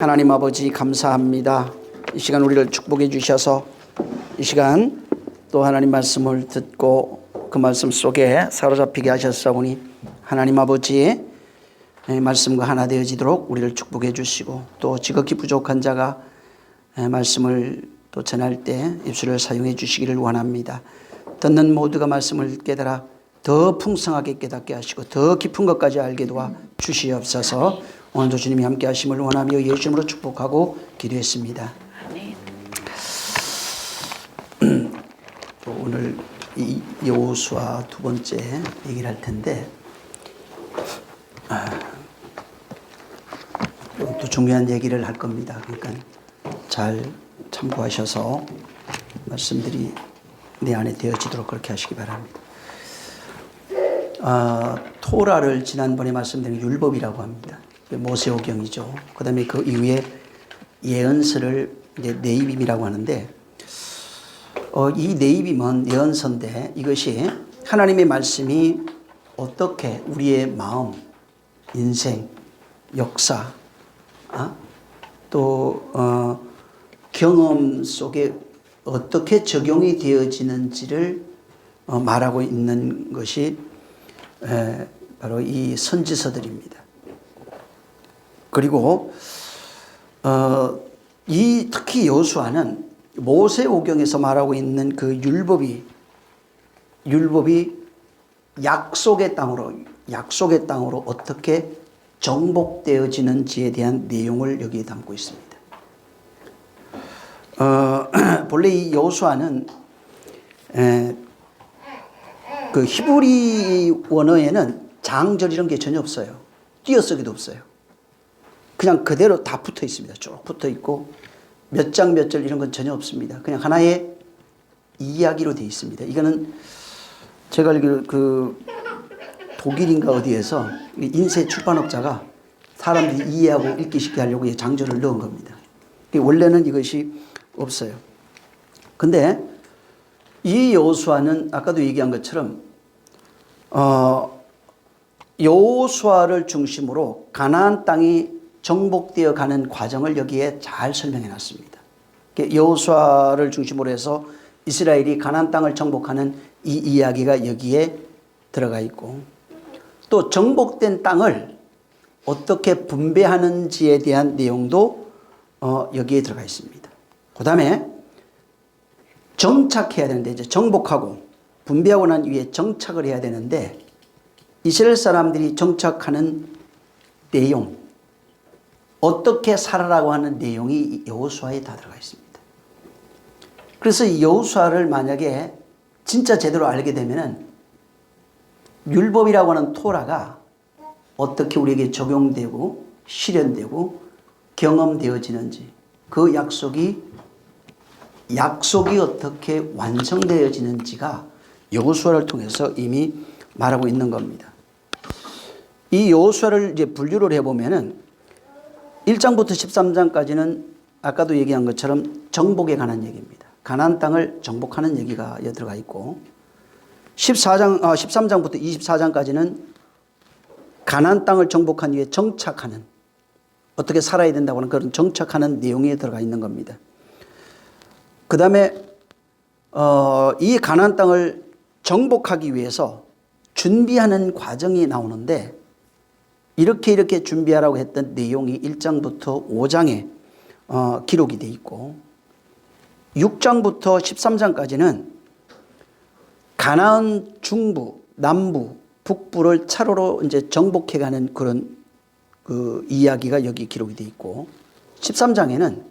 하나님 아버지 감사합니다. 이 시간 우리를 축복해 주셔서 이 시간 또 하나님 말씀을 듣고 그 말씀 속에 사로잡히게 하셨사오니 하나님 아버지의 말씀과 하나 되어지도록 우리를 축복해 주시고 또 지극히 부족한 자가 말씀을 또 전할 때 입술을 사용해 주시기를 원합니다. 듣는 모두가 말씀을 깨달아 더 풍성하게 깨닫게 하시고 더 깊은 것까지 알게 도와 주시옵소서. 오늘도 주님이 함께 하심을 원하며 예수 이름으로 축복하고 기도했습니다. 오늘 이 여호수아 두 번째 얘기를 할 텐데 또 중요한 얘기를 할 겁니다. 그러니까 잘 참고하셔서 말씀들이 내 안에 되어지도록 그렇게 하시기 바랍니다. 토라를 지난번에 말씀드린 율법이라고 합니다. 모세오경이죠. 그 다음에 그 이후에 예언서를 이제 네이빔이라고 하는데 이 네이빔은 예언서인데 이것이 하나님의 말씀이 어떻게 우리의 마음, 인생, 역사, 또 경험 속에 어떻게 적용이 되어지는지를 말하고 있는 것이 바로 이 선지서들입니다. 그리고 특히 여호수아는 모세오경에서 말하고 있는 그 율법이 약속의 땅으로 어떻게 정복되어지는지에 대한 내용을 여기에 담고 있습니다. 본래 이 여호수아는 그 히브리 원어에는 장절 이런 게 전혀 없어요. 띄어쓰기도 없어요. 그냥 그대로 다 붙어 있습니다. 쭉 붙어 있고 몇 장 몇 절 이런 건 전혀 없습니다. 그냥 하나의 이야기로 되어 있습니다. 이거는 제가 알기로 그 독일인가 어디에서 인쇄 출판업자가 사람들이 이해하고 읽기 쉽게 하려고 장절을 넣은 겁니다. 원래는 이것이 없어요. 근데 이 여호수아는 아까도 얘기한 것처럼 여호수아를 중심으로 가나안 땅이 정복되어 가는 과정을 여기에 잘 설명해 놨습니다. 여호수아를 중심으로 해서 이스라엘이 가나안 땅을 정복하는 이 이야기가 여기에 들어가 있고 또 정복된 땅을 어떻게 분배하는지에 대한 내용도 여기에 들어가 있습니다. 그 다음에 정착해야 되는데 이제 정복하고 분배하고 난 이후에 정착을 해야 되는데 이스라엘 사람들이 정착하는 내용 어떻게 살아라고 하는 내용이 여호수아에 다 들어가 있습니다. 그래서 이 여호수아를 만약에 진짜 제대로 알게 되면은 율법이라고 하는 토라가 어떻게 우리에게 적용되고 실현되고 경험되어지는지 그 약속이 어떻게 완성되어지는지가 여호수아를 통해서 이미 말하고 있는 겁니다. 이 여호수아를 이제 분류를 해보면은 1장부터 13장까지는 아까도 얘기한 것처럼 정복에 관한 얘기입니다. 가나안 땅을 정복하는 얘기가 들어가 있고 13장부터 24장까지는 가나안 땅을 정복한 이후에 정착하는 어떻게 살아야 된다고 하는 그런 정착하는 내용이 들어가 있는 겁니다. 그 다음에 이 가나안 땅을 정복하기 위해서 준비하는 과정이 나오는데 이렇게 준비하라고 했던 내용이 1장부터 5장에 기록이 되어 있고 6장부터 13장까지는 가나안 중부, 남부, 북부를 차로로 이제 정복해가는 그런 그 이야기가 여기 기록이 되어 있고 13장에는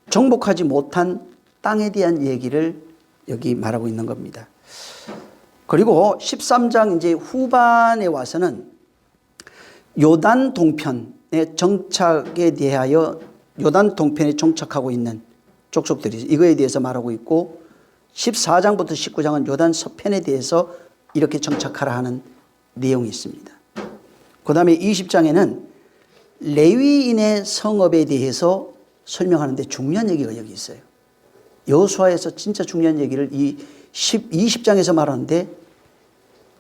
정복하지 못한 땅에 대한 얘기를 여기 말하고 있는 겁니다. 그리고 13장 이제 후반에 와서는 요단 동편의 정착에 대하여 요단 동편에 정착하고 있는 족속들이 이거에 대해서 말하고 있고 14장부터 19장은 요단 서편에 대해서 이렇게 정착하라 하는 내용이 있습니다. 그 다음에 20장에는 레위인의 성업에 대해서 설명하는데 중요한 얘기가 여기 있어요. 여호수아에서 진짜 중요한 얘기를 이 20장에서 말하는데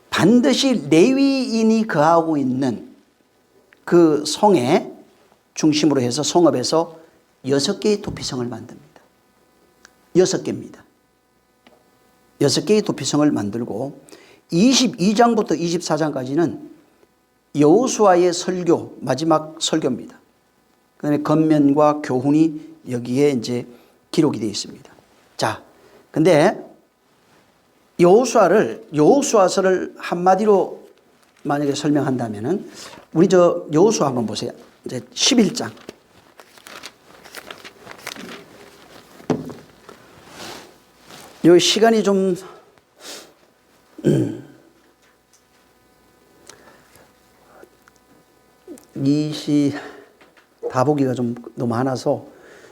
반드시 레위인이 거하고 있는 그 성에 중심으로 해서 성읍에서 6개의 도피성을 만듭니다. 6개입니다. 6개의 도피성을 만들고 22장부터 24장까지는 여호수아의 설교, 마지막 설교입니다. 그다음에 권면과 교훈이 여기에 이제 기록이 되어 있습니다. 자, 근데 여호수아서를 한마디로 만약에 설명한다면은 우리 여호수아 한번 보세요. 이제 11장. 요 시간이 좀 다 보기가 좀 너무 많아서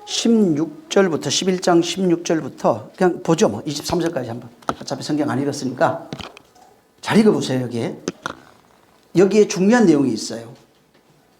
16절부터 11장 16절부터 그냥 보죠. 뭐 23절까지 한번. 어차피 성경 안 읽었으니까 잘 읽어보세요. 여기에 중요한 내용이 있어요.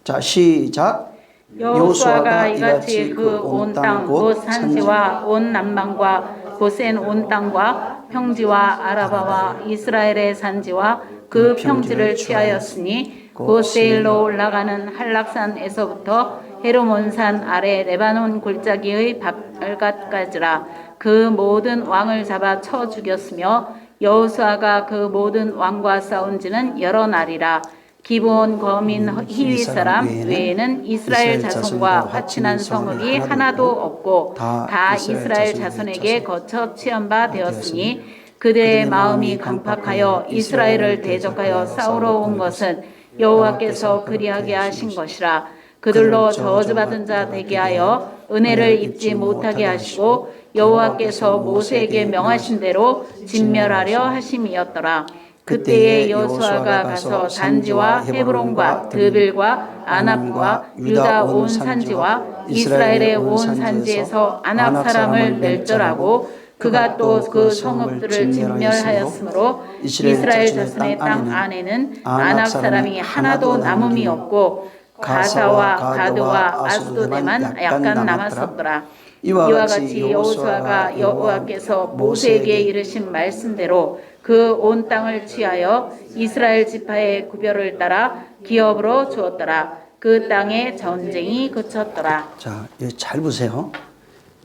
자, 시작. 여호수아가 이같이 그 온 땅 곧 산지와 온 남방과 고센 온 땅과 평지와 아라바와 이스라엘의 산지와 그 평지를 취하였으니 곧 세일로 올라가는 한락산에서부터 헤르몬산 아래 레바논 골짜기의 발갓까지라. 그 모든 왕을 잡아 쳐 죽였으며 여호수아가 그 모든 왕과 싸운 지는 여러 날이라. 기브온 거민 히위 사람 외에는 이스라엘 자손과 화친한 성읍이 하나도 없고 다 이스라엘 자손에게 거쳐 취한 바 되었으니 그들의 마음이 강팍하여 이스라엘을 대적하여 싸우러 온 것은 여호와께서 그리하게 하신 것이라. 그들로 저주받은 자 되게 하여 은혜를 입지 못하게 하시고 여호와께서 모세에게 명하신 대로 진멸하려 하심이었더라. 그때에 여호수아가 가서 단지와 헤브론과 드빌과 아납과 유다 온 산지와 이스라엘의 온 산지에서 아낙 사람을 멸절하고 그가 또 그 성읍들을 진멸하였으므로 이스라엘 자손의 땅 안에는 아낙 사람이 하나도 남음이 없고 가사와 가드와 아스도데만 약간 남았었더라. 이와 같이 여호수아가 여호와께서 모세에게 이르신 말씀대로 그 온 땅을 취하여 이스라엘 지파의 구별을 따라 기업으로 주었더라. 그 땅에 전쟁이 그쳤더라. 자, 잘 보세요.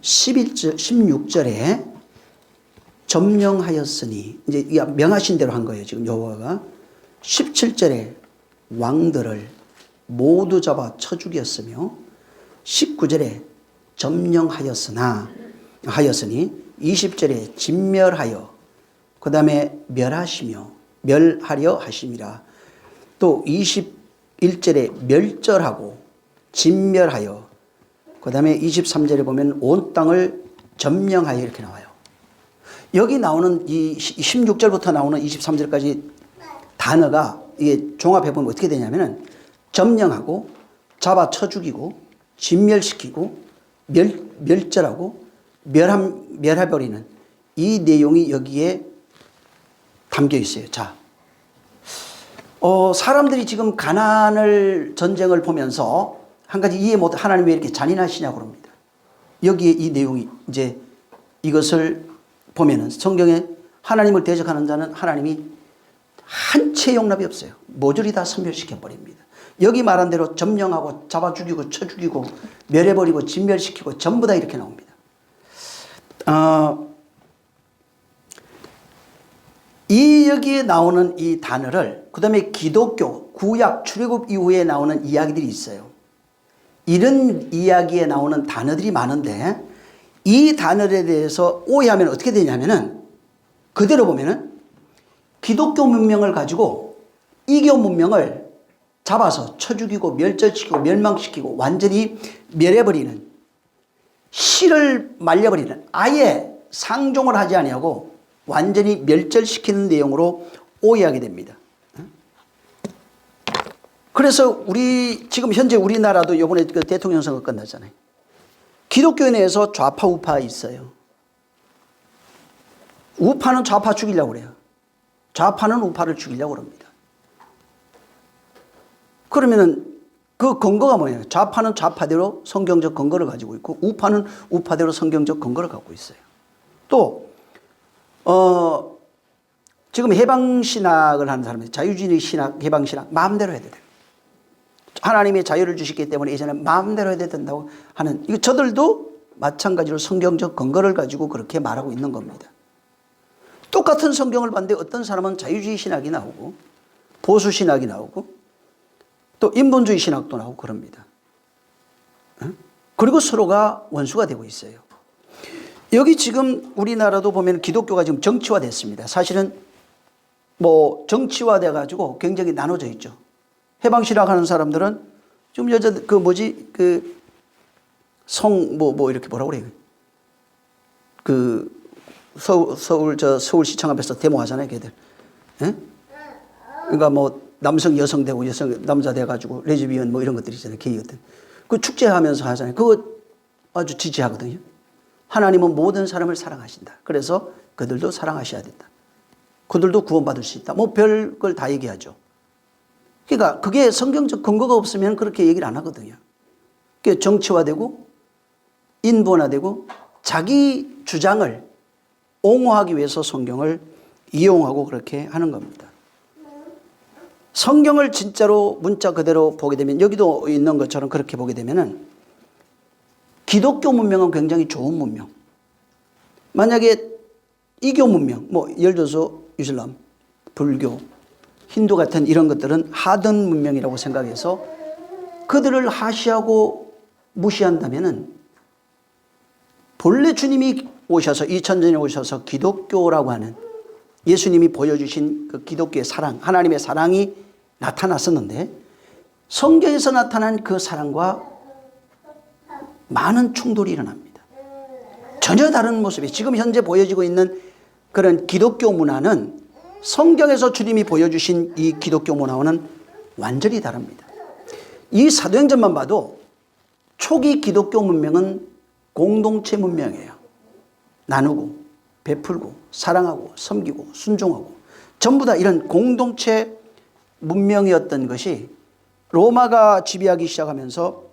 16절에 점령하였으니 이제 명하신 대로 한 거예요. 지금 여호와가 17절에 왕들을 모두 잡아 쳐 죽였으며 19절에 하였으니 20절에 진멸하여 그 다음에 멸하려 하심이라. 또 21절에 멸절하고 진멸하여 그 다음에 23절에 보면 온 땅을 점령하여 이렇게 나와요. 여기 나오는 이 16절부터 나오는 23절까지 단어가 이게 종합해보면 어떻게 되냐면은 점령하고 잡아 쳐 죽이고 진멸시키고 멸절하고 멸해버리는 이 내용이 여기에 담겨 있어요. 자, 사람들이 지금 가나안을 전쟁을 보면서 한 가지 이해 못, 하나님 왜 이렇게 잔인하시냐고 그럽니다. 여기에 이 내용이 이제 이것을 보면은 성경에 하나님을 대적하는 자는 하나님이 한 채 용납이 없어요. 모조리 다 섬멸시켜 버립니다. 여기 말한 대로 점령하고 잡아 죽이고 쳐 죽이고 멸해버리고 진멸시키고 전부 다 이렇게 나옵니다. 여기에 나오는 이 단어를 그 다음에 기독교 구약 출애굽 이후에 나오는 이야기들이 있어요. 이런 이야기에 나오는 단어들이 많은데 이 단어에 대해서 오해하면 어떻게 되냐면은 그대로 보면은 기독교 문명을 가지고 이교 문명을 잡아서 쳐 죽이고 멸절시키고 멸망시키고 완전히 멸해버리는, 씨를 말려버리는, 아예 상종을 하지 아니하고 완전히 멸절시키는 내용으로 오해하게 됩니다. 그래서 지금 현재 우리나라도 이번에 그 대통령 선거 끝났잖아요. 기독교 내에서 좌파 우파 있어요. 우파는 좌파 죽이려고 그래요. 좌파는 우파를 죽이려고 합니다. 그러면은 그 근거가 뭐예요? 좌파는 좌파대로 성경적 근거를 가지고 있고 우파는 우파대로 성경적 근거를 갖고 있어요. 또 지금 해방신학을 하는 사람들, 자유주의 신학, 해방신학 마음대로 해도 돼요. 하나님의 자유를 주셨기 때문에 이제는 마음대로 해야 된다고 하는, 이거 저들도 마찬가지로 성경적 근거를 가지고 그렇게 말하고 있는 겁니다. 똑같은 성경을 봤는데 어떤 사람은 자유주의 신학이 나오고 보수 신학이 나오고 또 인본주의 신학도 나오고 그럽니다. 그리고 서로가 원수가 되고 있어요. 여기 지금 우리나라도 보면 기독교가 지금 정치화됐습니다. 사실은 뭐 정치화돼 가지고 굉장히 나눠져 있죠. 해방신학 하는 사람들은 지금 이렇게 뭐라고 그래요? 서울시청 앞에서 데모하잖아요, 걔들. 예? 그러니까 뭐 남성 여성 되고 여성 남자 돼 가지고 레즈비언 뭐 이런 것들이 있잖아요, 게이 같은. 그 축제하면서 하잖아요. 그거 아주 지지하거든요. 하나님은 모든 사람을 사랑하신다. 그래서 그들도 사랑하셔야 된다. 그들도 구원받을 수 있다. 뭐 별걸 다 얘기하죠. 그러니까 그게 성경적 근거가 없으면 그렇게 얘기를 안 하거든요. 그게 정치화되고 인본화되고 자기 주장을 옹호하기 위해서 성경을 이용하고 그렇게 하는 겁니다. 성경을 진짜로 문자 그대로 보게 되면 여기도 있는 것처럼 그렇게 보게 되면은 기독교 문명은 굉장히 좋은 문명. 만약에 이교 문명, 뭐 예를 들어서 이슬람, 불교, 힌두 같은 이런 것들은 하등 문명이라고 생각해서 그들을 하시하고 무시한다면은 본래 주님이 오셔서 2000년에 오셔서 기독교라고 하는 예수님이 보여주신 그 기독교의 사랑, 하나님의 사랑이 나타났었는데 성경에서 나타난 그 사랑과 많은 충돌이 일어납니다. 전혀 다른 모습이 지금 현재 보여지고 있는 그런 기독교 문화는 성경에서 주님이 보여주신 이 기독교 문화와는 완전히 다릅니다. 이 사도행전만 봐도 초기 기독교 문명은 공동체 문명이에요. 나누고 베풀고 사랑하고 섬기고 순종하고 전부 다 이런 공동체 문명이었던 것이 로마가 지배하기 시작하면서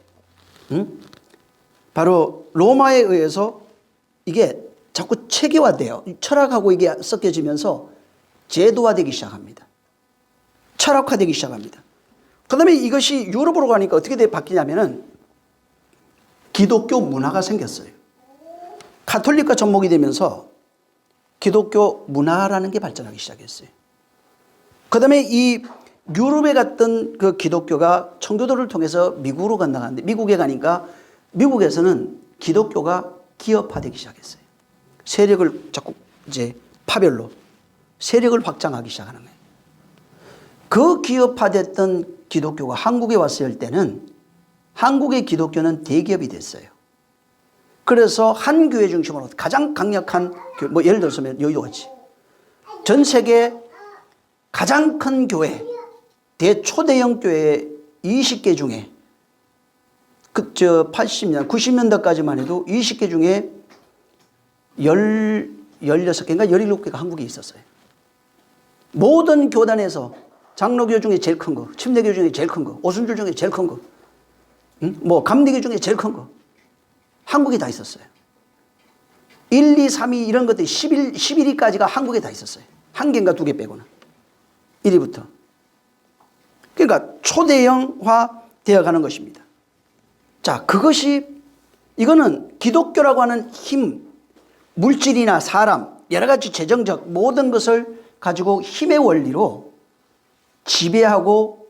바로 로마에 의해서 이게 자꾸 체계화돼요. 철학하고 이게 섞여지면서 제도화되기 시작합니다. 철학화되기 시작합니다. 그 다음에 이것이 유럽으로 가니까 어떻게 바뀌냐면은 기독교 문화가 생겼어요. 가톨릭과 접목이 되면서 기독교 문화라는 게 발전하기 시작했어요. 그 다음에 이 유럽에 갔던 그 기독교가 청교도를 통해서 미국으로 건너가는데 미국에 가니까 미국에서는 기독교가 기업화되기 시작했어요. 세력을 자꾸 이제 파별로 세력을 확장하기 시작하는 거예요. 그 기업화됐던 기독교가 한국에 왔을 때는 한국의 기독교는 대기업이 됐어요. 그래서 한 교회 중심으로 가장 강력한 교회, 뭐 예를 들어서 여의도같이 전 세계 가장 큰 교회, 대초대형 교회 20개 중에 80년, 90년대까지만 해도 20개 중에 16개인가 17개가 한국에 있었어요. 모든 교단에서 장로교 중에 제일 큰 거, 침례교 중에 제일 큰 거, 오순절 중에 제일 큰 거, 뭐 감리교 중에 제일 큰 거, 한국에 다 있었어요. 1, 2, 3위 이런 것들이 11위까지가 한국에 다 있었어요. 한 개인가 두 개 빼고는. 1위부터. 그러니까 초대형화 되어가는 것입니다. 자, 이거는 기독교라고 하는 힘, 물질이나 사람, 여러 가지 재정적 모든 것을 가지고 힘의 원리로 지배하고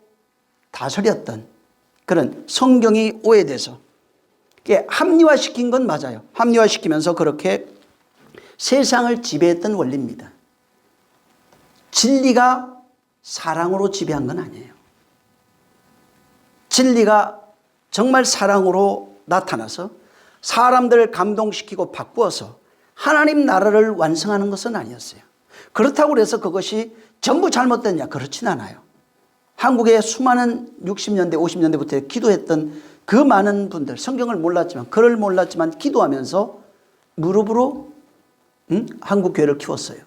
다스렸던 그런 성경이 오해돼서 합리화시킨 건 맞아요. 합리화시키면서 그렇게 세상을 지배했던 원리입니다. 진리가 사랑으로 지배한 건 아니에요. 진리가 정말 사랑으로 나타나서 사람들을 감동시키고 바꾸어서 하나님 나라를 완성하는 것은 아니었어요. 그렇다고 해서 그것이 전부 잘못됐냐? 그렇진 않아요. 한국의 수많은 60년대, 50년대부터 기도했던 그 많은 분들, 성경을 몰랐지만, 글을 몰랐지만 기도하면서 무릎으로 한국 교회를 키웠어요.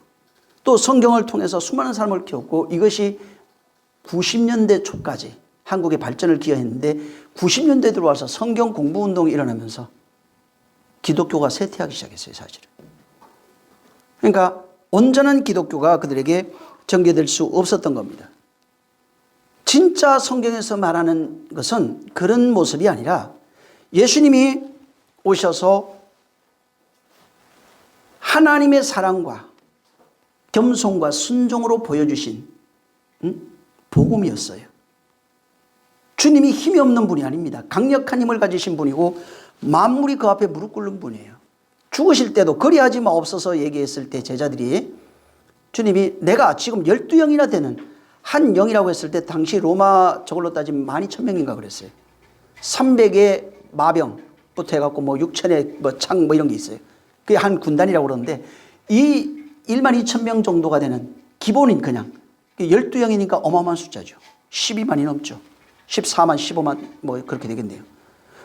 또 성경을 통해서 수많은 사람을 키웠고 이것이 90년대 초까지 한국의 발전을 기여했는데 90년대 들어와서 성경 공부 운동이 일어나면서 기독교가 쇠퇴하기 시작했어요, 사실은. 그러니까 온전한 기독교가 그들에게 전개될 수 없었던 겁니다. 진짜 성경에서 말하는 것은 그런 모습이 아니라 예수님이 오셔서 하나님의 사랑과 겸손과 순종으로 보여주신 복음이었어요. 주님이 힘이 없는 분이 아닙니다. 강력한 힘을 가지신 분이고 만물이 그 앞에 무릎 꿇는 분이에요. 죽으실 때도 그리하지 마옵소서 얘기했을 때 제자들이 주님이 내가 지금 12영이나 되는 한 영이라고 했을 때 당시 로마 저걸로 따지면 12,000명인가 그랬어요. 300의 마병부터 해갖고 뭐 6천의 뭐 창 뭐 이런 게 있어요. 그게 한 군단이라고 그러는데 이 12,000명 정도가 되는 기본인 그냥 12영이니까 어마어마한 숫자죠. 12만이 넘죠. 14만 15만 뭐 그렇게 되겠네요.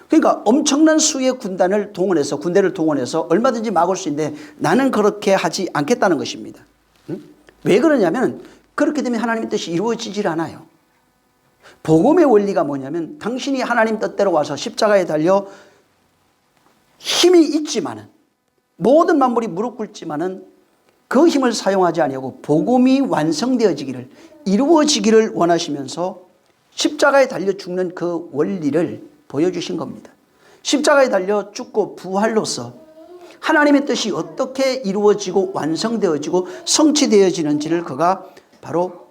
그러니까 엄청난 수의 군단을 동원해서 군대를 동원해서 얼마든지 막을 수 있는데 나는 그렇게 하지 않겠다는 것입니다. 왜 그러냐면 그렇게 되면 하나님의 뜻이 이루어지질 않아요. 복음의 원리가 뭐냐면 당신이 하나님 뜻대로 와서 십자가에 달려 힘이 있지만은 모든 만물이 무릎 꿇지만은 그 힘을 사용하지 아니하고 복음이 완성되어지기를 이루어지기를 원하시면서 십자가에 달려 죽는 그 원리를 보여주신 겁니다. 십자가에 달려 죽고 부활로서 하나님의 뜻이 어떻게 이루어지고 완성되어지고 성취되어지는지를 그가 바로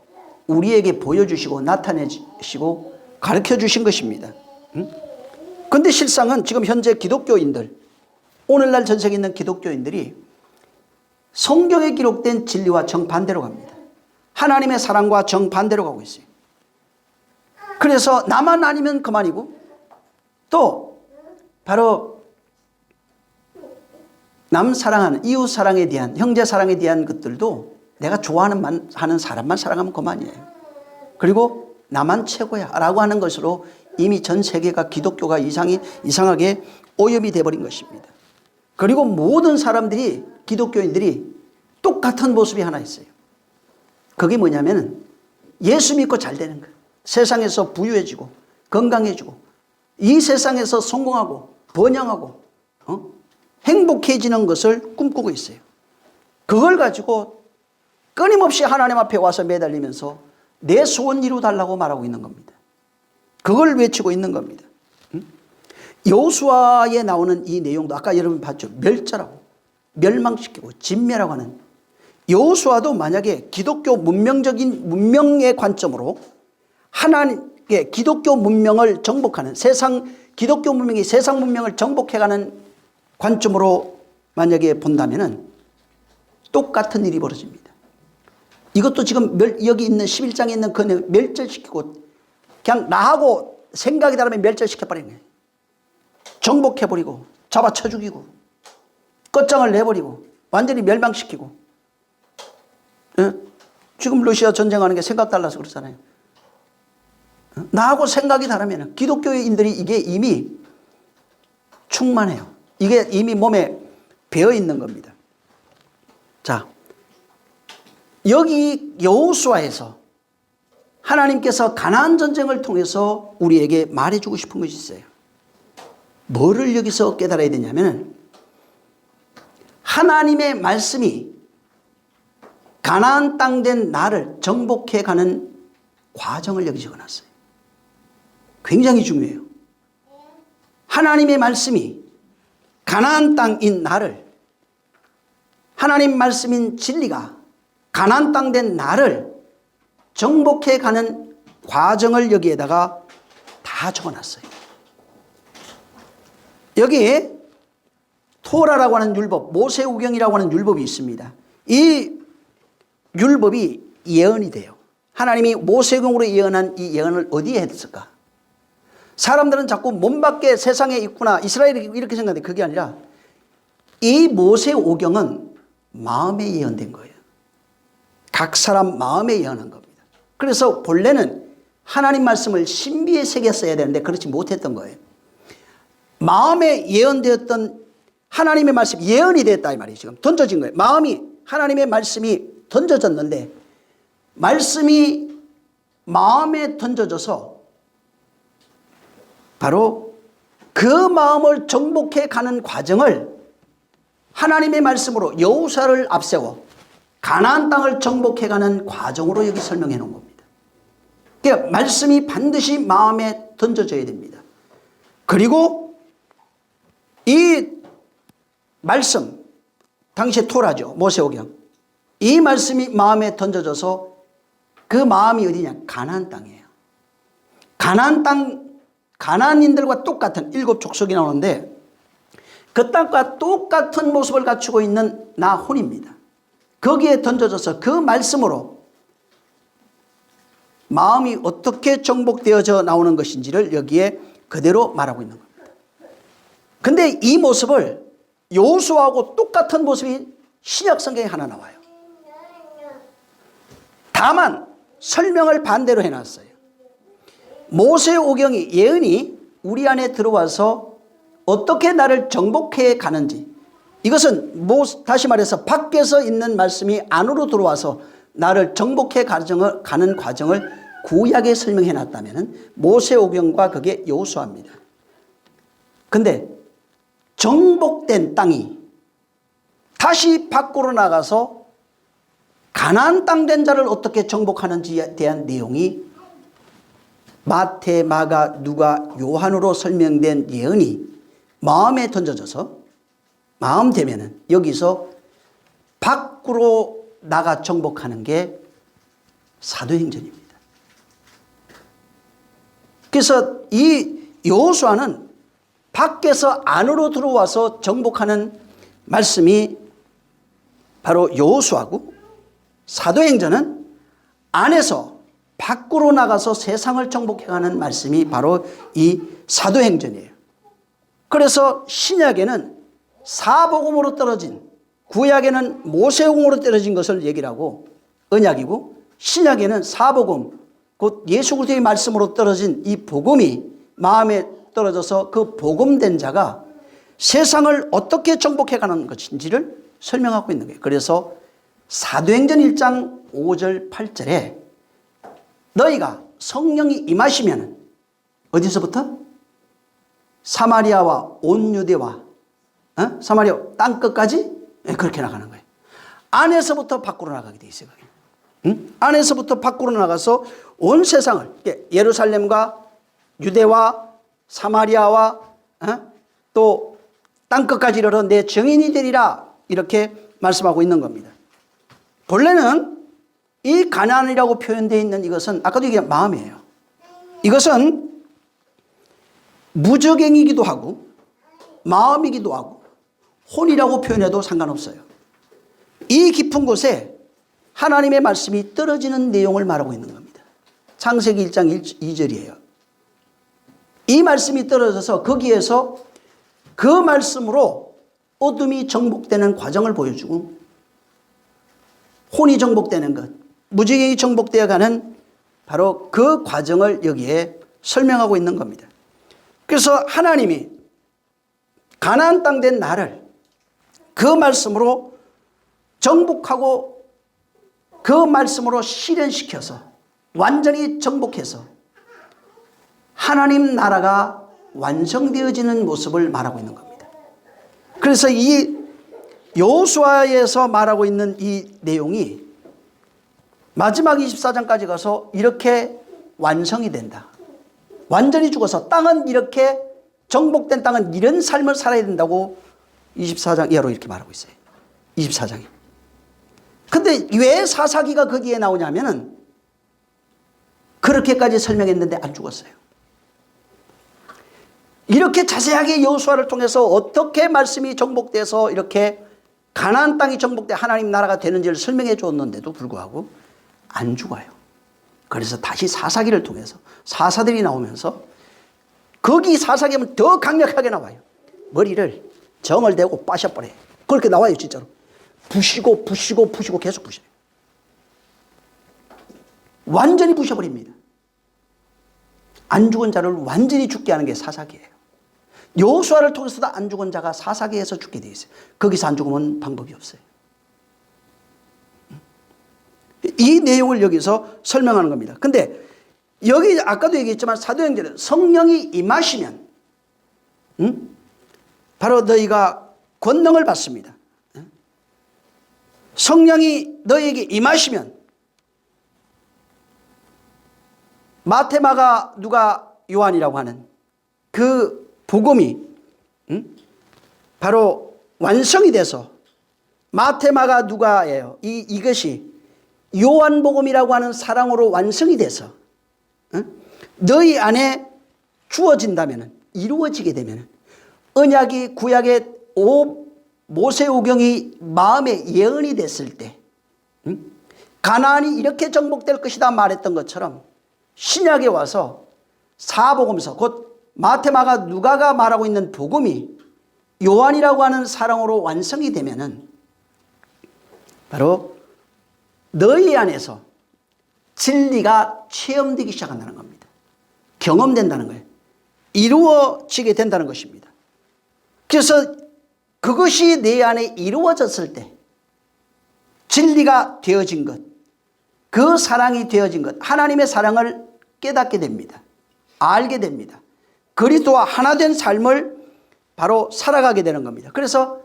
우리에게 보여주시고 나타내시고 가르쳐 주신 것입니다. 그런데 실상은 지금 현재 기독교인들, 오늘날 전 세계에 있는 기독교인들이 성경에 기록된 진리와 정반대로 갑니다. 하나님의 사랑과 정반대로 가고 있어요. 그래서 나만 아니면 그만이고 또 바로 남 사랑하는 이웃 사랑에 대한 형제 사랑에 대한 것들도 내가 좋아하는 하는 사람만 사랑하면 그만이에요. 그리고 나만 최고야 라고 하는 것으로 이미 전 세계가 기독교가 이상하게 오염이 돼버린 것입니다. 그리고 모든 사람들이 기독교인들이 똑같은 모습이 하나 있어요. 그게 뭐냐면 예수 믿고 잘 되는 거예요. 세상에서 부유해지고 건강해지고 이 세상에서 성공하고 번영하고 행복해지는 것을 꿈꾸고 있어요. 그걸 가지고 끊임없이 하나님 앞에 와서 매달리면서 내 소원 이루달라고 말하고 있는 겁니다. 그걸 외치고 있는 겁니다. 여호수아에 나오는 이 내용도 아까 여러분 봤죠. 멸절하고 멸망시키고 진멸하고 하는 여호수아도 만약에 기독교 문명의 관점으로 하나님의 기독교 문명을 정복하는 기독교 문명이 세상 문명을 정복해가는 관점으로 만약에 본다면은 똑같은 일이 벌어집니다. 이것도 지금 여기 있는 11장에 있는 그 멸절시키고 그냥 나하고 생각이 다르면 멸절시켜버리는 거예요. 정복해버리고 잡아쳐 죽이고 끝장을 내버리고 완전히 멸망시키고. 지금 러시아 전쟁하는 게 생각 달라서 그렇잖아요. 나하고 생각이 다르면 기독교인들이 이게 이미 충만해요. 이게 이미 몸에 배어 있는 겁니다. 자, 여기 여호수아에서 하나님께서 가나안 전쟁을 통해서 우리에게 말해주고 싶은 것이 있어요. 뭐를 여기서 깨달아야 되냐면 하나님의 말씀이 가나안 땅 된 나를 정복해 가는 과정을 여기 적어놨어요. 굉장히 중요해요. 하나님의 말씀이 가나안 땅인 나를, 하나님 말씀인 진리가 가나안 땅 된 나를 정복해 가는 과정을 여기에다가 다 적어놨어요. 여기에 토라라고 하는 율법, 모세오경이라고 하는 율법이 있습니다. 이 율법이 예언이 돼요. 하나님이 모세오경으로 예언한 이 예언을 어디에 했을까? 사람들은 자꾸 몸 밖에 세상에 있구나, 이스라엘이 이렇게 생각하는데 그게 아니라 이 모세오경은 마음에 예언된 거예요. 각 사람 마음에 예언한 겁니다. 그래서 본래는 하나님 말씀을 신비에 새겨 써야 되는데 그렇지 못했던 거예요. 마음에 예언되었던 하나님의 말씀이 예언이 됐다 이 말이에요. 지금 던져진 거예요. 마음이 하나님의 말씀이 던져졌는데 말씀이 마음에 던져져서 바로 그 마음을 정복해 가는 과정을 하나님의 말씀으로 여호수아를 앞세워 가나안 땅을 정복해 가는 과정으로 여기 설명해 놓은 겁니다. 그러니까 말씀이 반드시 마음에 던져져야 됩니다. 그리고 이 말씀, 당시에 토라죠. 모세오경. 이 말씀이 마음에 던져져서 그 마음이 어디냐? 가나안 땅이에요. 가나안 땅, 가나안인들과 똑같은 7 족속이 나오는데 그 땅과 똑같은 모습을 갖추고 있는 나혼입니다. 거기에 던져져서 그 말씀으로 마음이 어떻게 정복되어져 나오는 것인지를 여기에 그대로 말하고 있는 겁니다. 근데 이 모습을 여호수아하고 똑같은 모습이 신약 성경에 하나 나와요. 다만 설명을 반대로 해놨어요. 모세오경이 예언이 우리 안에 들어와서 어떻게 나를 정복해 가는지, 이것은 다시 말해서 밖에서 있는 말씀이 안으로 들어와서 나를 정복해 가는 과정을 구약에 설명해 놨다면 모세오경과 그게 여호수아입니다. 근데 정복된 땅이 다시 밖으로 나가서 가나안 땅 된 자를 어떻게 정복하는지에 대한 내용이 마태, 마가, 누가, 요한으로 설명된 예언이 마음에 던져져서 마음 되면은 여기서 밖으로 나가 정복하는 게 사도행전입니다. 그래서 이 여호수아는 밖에서 안으로 들어와서 정복하는 말씀이 바로 여호수아고, 사도행전은 안에서 밖으로 나가서 세상을 정복해가는 말씀이 바로 이 사도행전이에요. 그래서 신약에는 사복음으로 떨어진, 구약에는 모세오경으로 떨어진 것을 얘기를 하고, 언약이고 신약에는 사복음, 곧 예수 그리스도의 말씀으로 떨어진 이 복음이 마음에 떨어져서 그 복음된 자가 세상을 어떻게 정복해가는 것인지를 설명하고 있는 거예요. 그래서 사도행전 1장 5절 8절에 너희가 성령이 임하시면 어디서부터? 사마리아와 온 유대와 사마리아 땅끝까지 그렇게 나가는 거예요. 안에서부터 밖으로 나가게 돼 있어요. 안에서부터 밖으로 나가서 온 세상을, 예루살렘과 유대와 사마리아와 또 땅끝까지 이르러 내 증인이 되리라, 이렇게 말씀하고 있는 겁니다. 본래는 이 가나안이라고 표현되어 있는 이것은 아까도 얘기한 마음이에요. 이것은 무적행이기도 하고 마음이기도 하고 혼이라고 표현해도 상관없어요. 이 깊은 곳에 하나님의 말씀이 떨어지는 내용을 말하고 있는 겁니다. 창세기 1장 2절이에요. 이 말씀이 떨어져서 거기에서 그 말씀으로 어둠이 정복되는 과정을 보여주고 혼이 정복되는 것, 무지개이 정복되어 가는 바로 그 과정을 여기에 설명하고 있는 겁니다. 그래서 하나님이 가나안 땅 된 나를 그 말씀으로 정복하고 그 말씀으로 실현시켜서 완전히 정복해서 하나님 나라가 완성되어지는 모습을 말하고 있는 겁니다. 그래서 이 여호수아에서 말하고 있는 이 내용이 마지막 24장까지 가서 이렇게 완성이 된다. 완전히 죽어서 땅은 이렇게, 정복된 땅은 이런 삶을 살아야 된다고 24장 이하로 이렇게 말하고 있어요. 24장에. 근데 왜 사사기가 거기에 나오냐면은 그렇게까지 설명했는데 안 죽었어요. 이렇게 자세하게 여호수아를 통해서 어떻게 말씀이 정복돼서 이렇게 가나안 땅이 정복돼 하나님 나라가 되는지를 설명해 줬는데도 불구하고 안 죽어요. 그래서 다시 사사기를 통해서 사사들이 나오면서 거기 사사기면 더 강력하게 나와요. 머리를 정을 대고 빠셔버려요. 그렇게 나와요. 진짜로 부시고 부시고 부시고 계속 부셔요. 완전히 부셔버립니다. 안 죽은 자를 완전히 죽게 하는 게 사사기예요. 여호수아를 통해서도 안 죽은 자가 사사기에서 죽게 돼 있어요. 거기서 안 죽으면 방법이 없어요. 이 내용을 여기서 설명하는 겁니다. 근데 여기 아까도 얘기했지만 사도행전은 성령이 임하시면 바로 너희가 권능을 받습니다. 성령이 너희에게 임하시면 마태, 마가, 누가, 요한이라고 하는 그 복음이 바로 완성이 돼서 마태, 마가, 누가예요. 이것이 요한복음이라고 하는 사랑으로 완성이 돼서 너희 안에 주어진다면, 이루어지게 되면 언약이 구약의 모세오경이 마음에 예언이 됐을 때 가나안이 이렇게 정복될 것이다 말했던 것처럼 신약에 와서 사복음서, 곧 마태, 마가, 누가가 말하고 있는 복음이 요한이라고 하는 사랑으로 완성이 되면은 바로 너희 안에서 진리가 체험되기 시작한다는 겁니다. 경험된다는 거예요. 이루어지게 된다는 것입니다. 그래서 그것이 내 안에 이루어졌을 때 진리가 되어진 것, 그 사랑이 되어진 것, 하나님의 사랑을 깨닫게 됩니다. 알게 됩니다. 그리스도와 하나 된 삶을 바로 살아가게 되는 겁니다. 그래서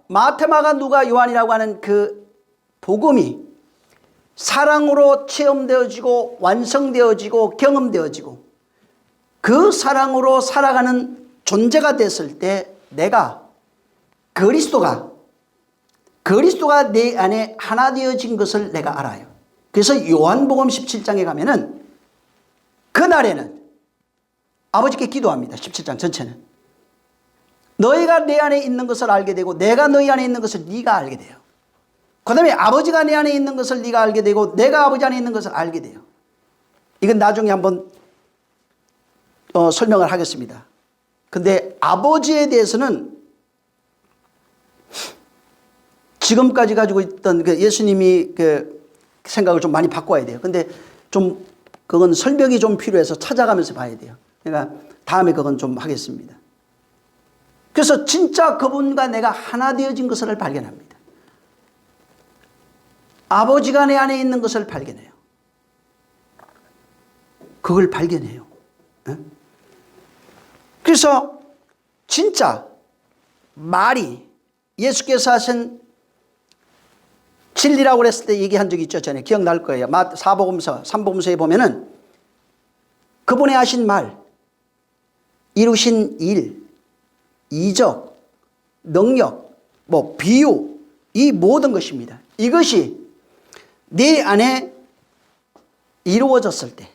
마태, 마가, 누가, 요한이라고 하는 그 복음이 사랑으로 체험되어지고 완성되어지고 경험되어지고 그 사랑으로 살아가는 존재가 됐을 때 내가 그리스도가 내 안에 하나 되어진 것을 내가 알아요. 그래서 요한복음 17장에 가면은 그날에는 아버지께 기도합니다. 17장 전체는 너희가 내 안에 있는 것을 알게 되고 내가 너희 안에 있는 것을 네가 알게 돼요. 그 다음에 아버지가 내 안에 있는 것을 네가 알게 되고 내가 아버지 안에 있는 것을 알게 돼요. 이건 나중에 한번 설명을 하겠습니다. 근데 아버지에 대해서는 지금까지 가지고 있던 그 예수님이 그 생각을 좀 많이 바꿔야 돼요. 근데 좀 그건 설명이 좀 필요해서 찾아가면서 봐야 돼요. 그러니까 다음에 그건 좀 하겠습니다. 그래서 진짜 그분과 내가 하나 되어진 것을 발견합니다. 아버지가 내 안에 있는 것을 발견해요. 그걸 발견해요. 그래서 진짜 말이 예수께서 하신 진리라고 그랬을 때 얘기한 적이 있죠. 전에 기억날 거예요. 사복음서, 삼복음서에 보면은 그분의 하신 말, 이루신 일, 이적, 능력, 비유, 이 모든 것입니다. 이것이 내 안에 이루어졌을 때,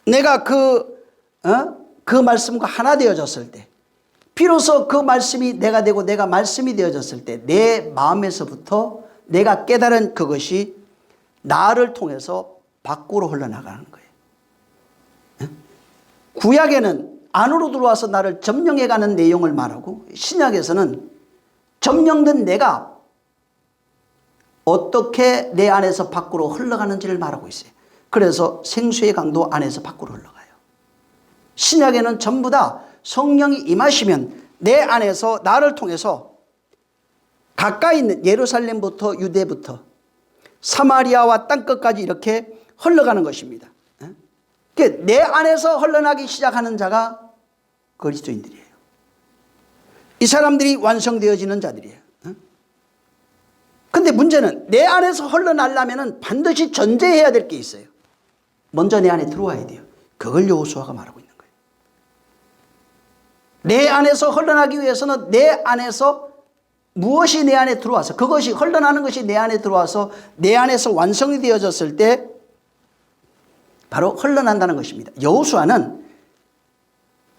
내가 그 말씀과 하나 되어졌을 때, 비로소 그 말씀이 내가 되고 내가 말씀이 되어졌을 때 내 마음에서부터 내가 깨달은 그것이 나를 통해서 밖으로 흘러나가는 거예요. 구약에는 안으로 들어와서 나를 점령해가는 내용을 말하고 신약에서는 점령된 내가 어떻게 내 안에서 밖으로 흘러가는지를 말하고 있어요. 그래서 생수의 강도 안에서 밖으로 흘러가요. 신약에는 전부 다 성령이 임하시면 내 안에서 나를 통해서 가까이 있는 예루살렘부터 유대부터 사마리아와 땅끝까지 이렇게 흘러가는 것입니다. 내 안에서 흘러나기 시작하는 자가 그리스도인들이에요. 이 사람들이 완성되어지는 자들이에요. 근데 문제는 내 안에서 흘러나려면 반드시 전제해야 될 게 있어요. 먼저 내 안에 들어와야 돼요. 그걸 여호수아가 말하고 있는 거예요. 내 안에서 흘러나기 위해서는 내 안에서 무엇이 내 안에 들어와서 그것이 흘러나는 것이 내 안에 들어와서 내 안에서 완성이 되어졌을 때 바로 흘러난다는 것입니다. 여호수아는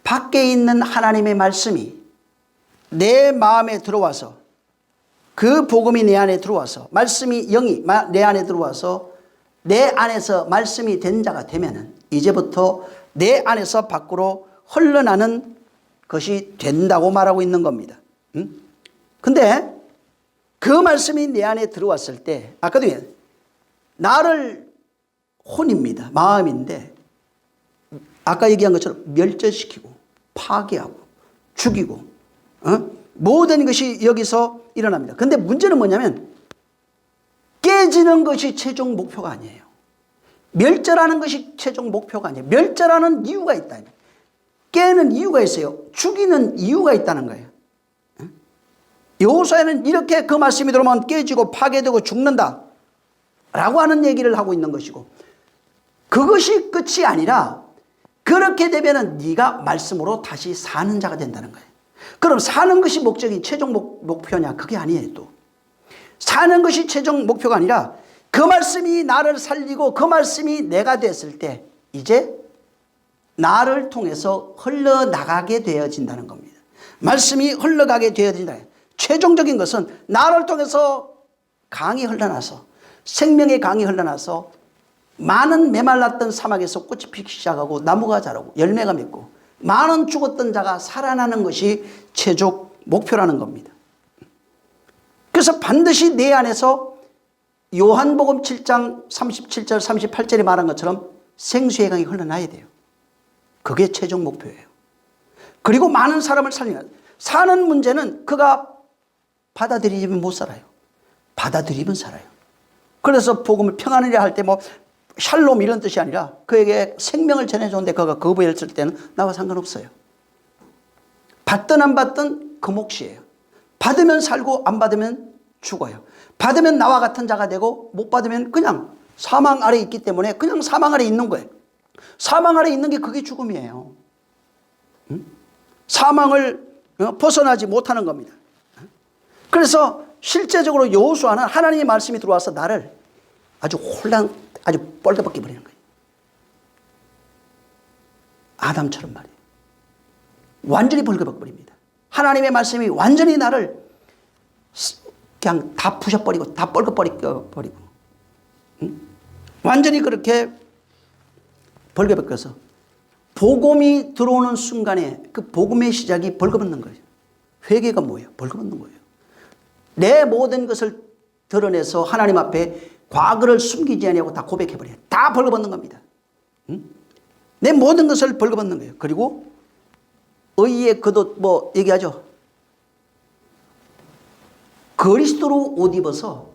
밖에 있는 하나님의 말씀이 내 마음에 들어와서 그 복음이 내 안에 들어와서 말씀이 영이 내 안에 들어와서 내 안에서 말씀이 된 자가 되면은 이제부터 내 안에서 밖으로 흘러나는 것이 된다고 말하고 있는 겁니다. 근데 그 말씀이 내 안에 들어왔을 때 아까도 나를 혼입니다. 마음인데 아까 얘기한 것처럼 멸절시키고 파괴하고 죽이고 모든 것이 여기서 일어납니다. 근데 문제는 뭐냐면 깨지는 것이 최종 목표가 아니에요. 멸절하는 것이 최종 목표가 아니에요. 멸절하는 이유가 있다. 깨는 이유가 있어요. 죽이는 이유가 있다는 거예요. 여호수아는 이렇게 그 말씀이 들어오면 깨지고 파괴되고 죽는다 라고 하는 얘기를 하고 있는 것이고 그것이 끝이 아니라 그렇게 되면은 네가 말씀으로 다시 사는 자가 된다는 거예요. 그럼 사는 것이 목적이 최종 목표냐? 그게 아니에요. 또 사는 것이 최종 목표가 아니라 그 말씀이 나를 살리고 그 말씀이 내가 됐을 때 이제 나를 통해서 흘러나가게 되어진다는 겁니다. 말씀이 흘러가게 되어진다. 최종적인 것은 나를 통해서 강이 흘러나서 생명의 강이 흘러나서 많은 메말랐던 사막에서 꽃이 피기 시작하고 나무가 자라고 열매가 맺고 많은 죽었던 자가 살아나는 것이 최종 목표라는 겁니다. 그래서 반드시 내 안에서 요한복음 7장 37절 38절에 말한 것처럼 생수의 강이 흘러나야 돼요. 그게 최종 목표예요. 그리고 많은 사람을 살리는, 사는 문제는 그가 받아들이면 못 살아요. 받아들이면 살아요. 그래서 복음을 평안이라 할 때 뭐 샬롬 이런 뜻이 아니라 그에게 생명을 전해줬는데 그가 거부했을 때는 나와 상관없어요. 받든 안 받든 그 몫이에요. 받으면 살고 안 받으면 죽어요. 받으면 나와 같은 자가 되고 못 받으면 그냥 사망 아래 있기 때문에 그냥 사망 아래 있는 거예요. 사망 아래 있는 게 그게 죽음이에요. 사망을 벗어나지 못하는 겁니다. 그래서 실제적으로 여호수아는 하나님의 말씀이 들어와서 나를 아주 뻘겋게 버리는 거예요. 아담처럼 말이에요. 완전히 벌거벗 버립니다. 하나님의 말씀이 완전히 나를 그냥 다 부셔버리고 다 벌거벗 버리고 완전히 그렇게 벌거벗겨서 복음이 들어오는 순간에 그 복음의 시작이 벌거벗는 거예요. 회개가 뭐예요? 벌거벗는 거예요. 내 모든 것을 드러내서 하나님 앞에 과거를 숨기지 아니하고 다 고백해버려요. 다 벌거벗는 겁니다. 내 모든 것을 벌거벗는 거예요. 그리고 의의 겉옷 뭐 얘기하죠. 그리스도로 옷 입어서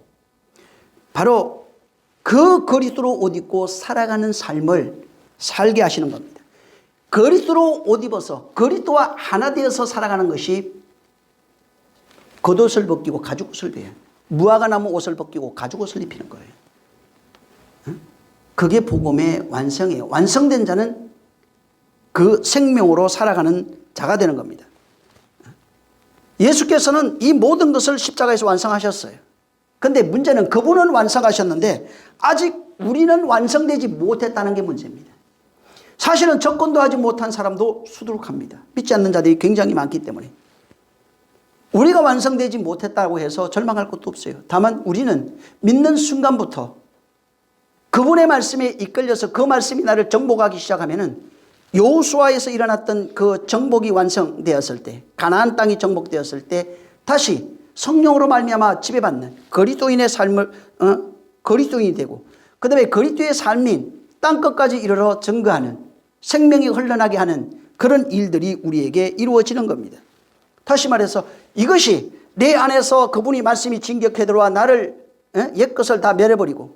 바로 그 그리스도로 옷 입고 살아가는 삶을 살게 하시는 겁니다. 그리스도로 옷 입어서 그리스도와 하나 되어서 살아가는 것이 겉옷을 벗기고 가죽옷을 배요. 무화과 나무 옷을 벗기고 가죽옷을 입히는 거예요. 그게 복음의 완성이에요. 완성된 자는 그 생명으로 살아가는 자가 되는 겁니다. 예수께서는 이 모든 것을 십자가에서 완성하셨어요. 그런데 문제는 그분은 완성하셨는데 아직 우리는 완성되지 못했다는 게 문제입니다. 사실은 접근도 하지 못한 사람도 수두룩합니다. 믿지 않는 자들이 굉장히 많기 때문에. 우리가 완성되지 못했다고 해서 절망할 것도 없어요. 다만 우리는 믿는 순간부터 그분의 말씀에 이끌려서 그 말씀이 나를 정복하기 시작하면은 여호수아에서 일어났던 그 정복이 완성되었을 때, 가나안 땅이 정복되었을 때 다시 성령으로 말미암아 지배받는 그리스도인의 삶을 그리스도인이 되고, 그 다음에 그리스도의 삶인 땅끝까지 이르러 증거하는, 생명이 흘러나게 하는 그런 일들이 우리에게 이루어지는 겁니다. 다시 말해서 이것이 내 안에서 그분이 말씀이 진격해 들어와 나를 옛것을 다 멸해버리고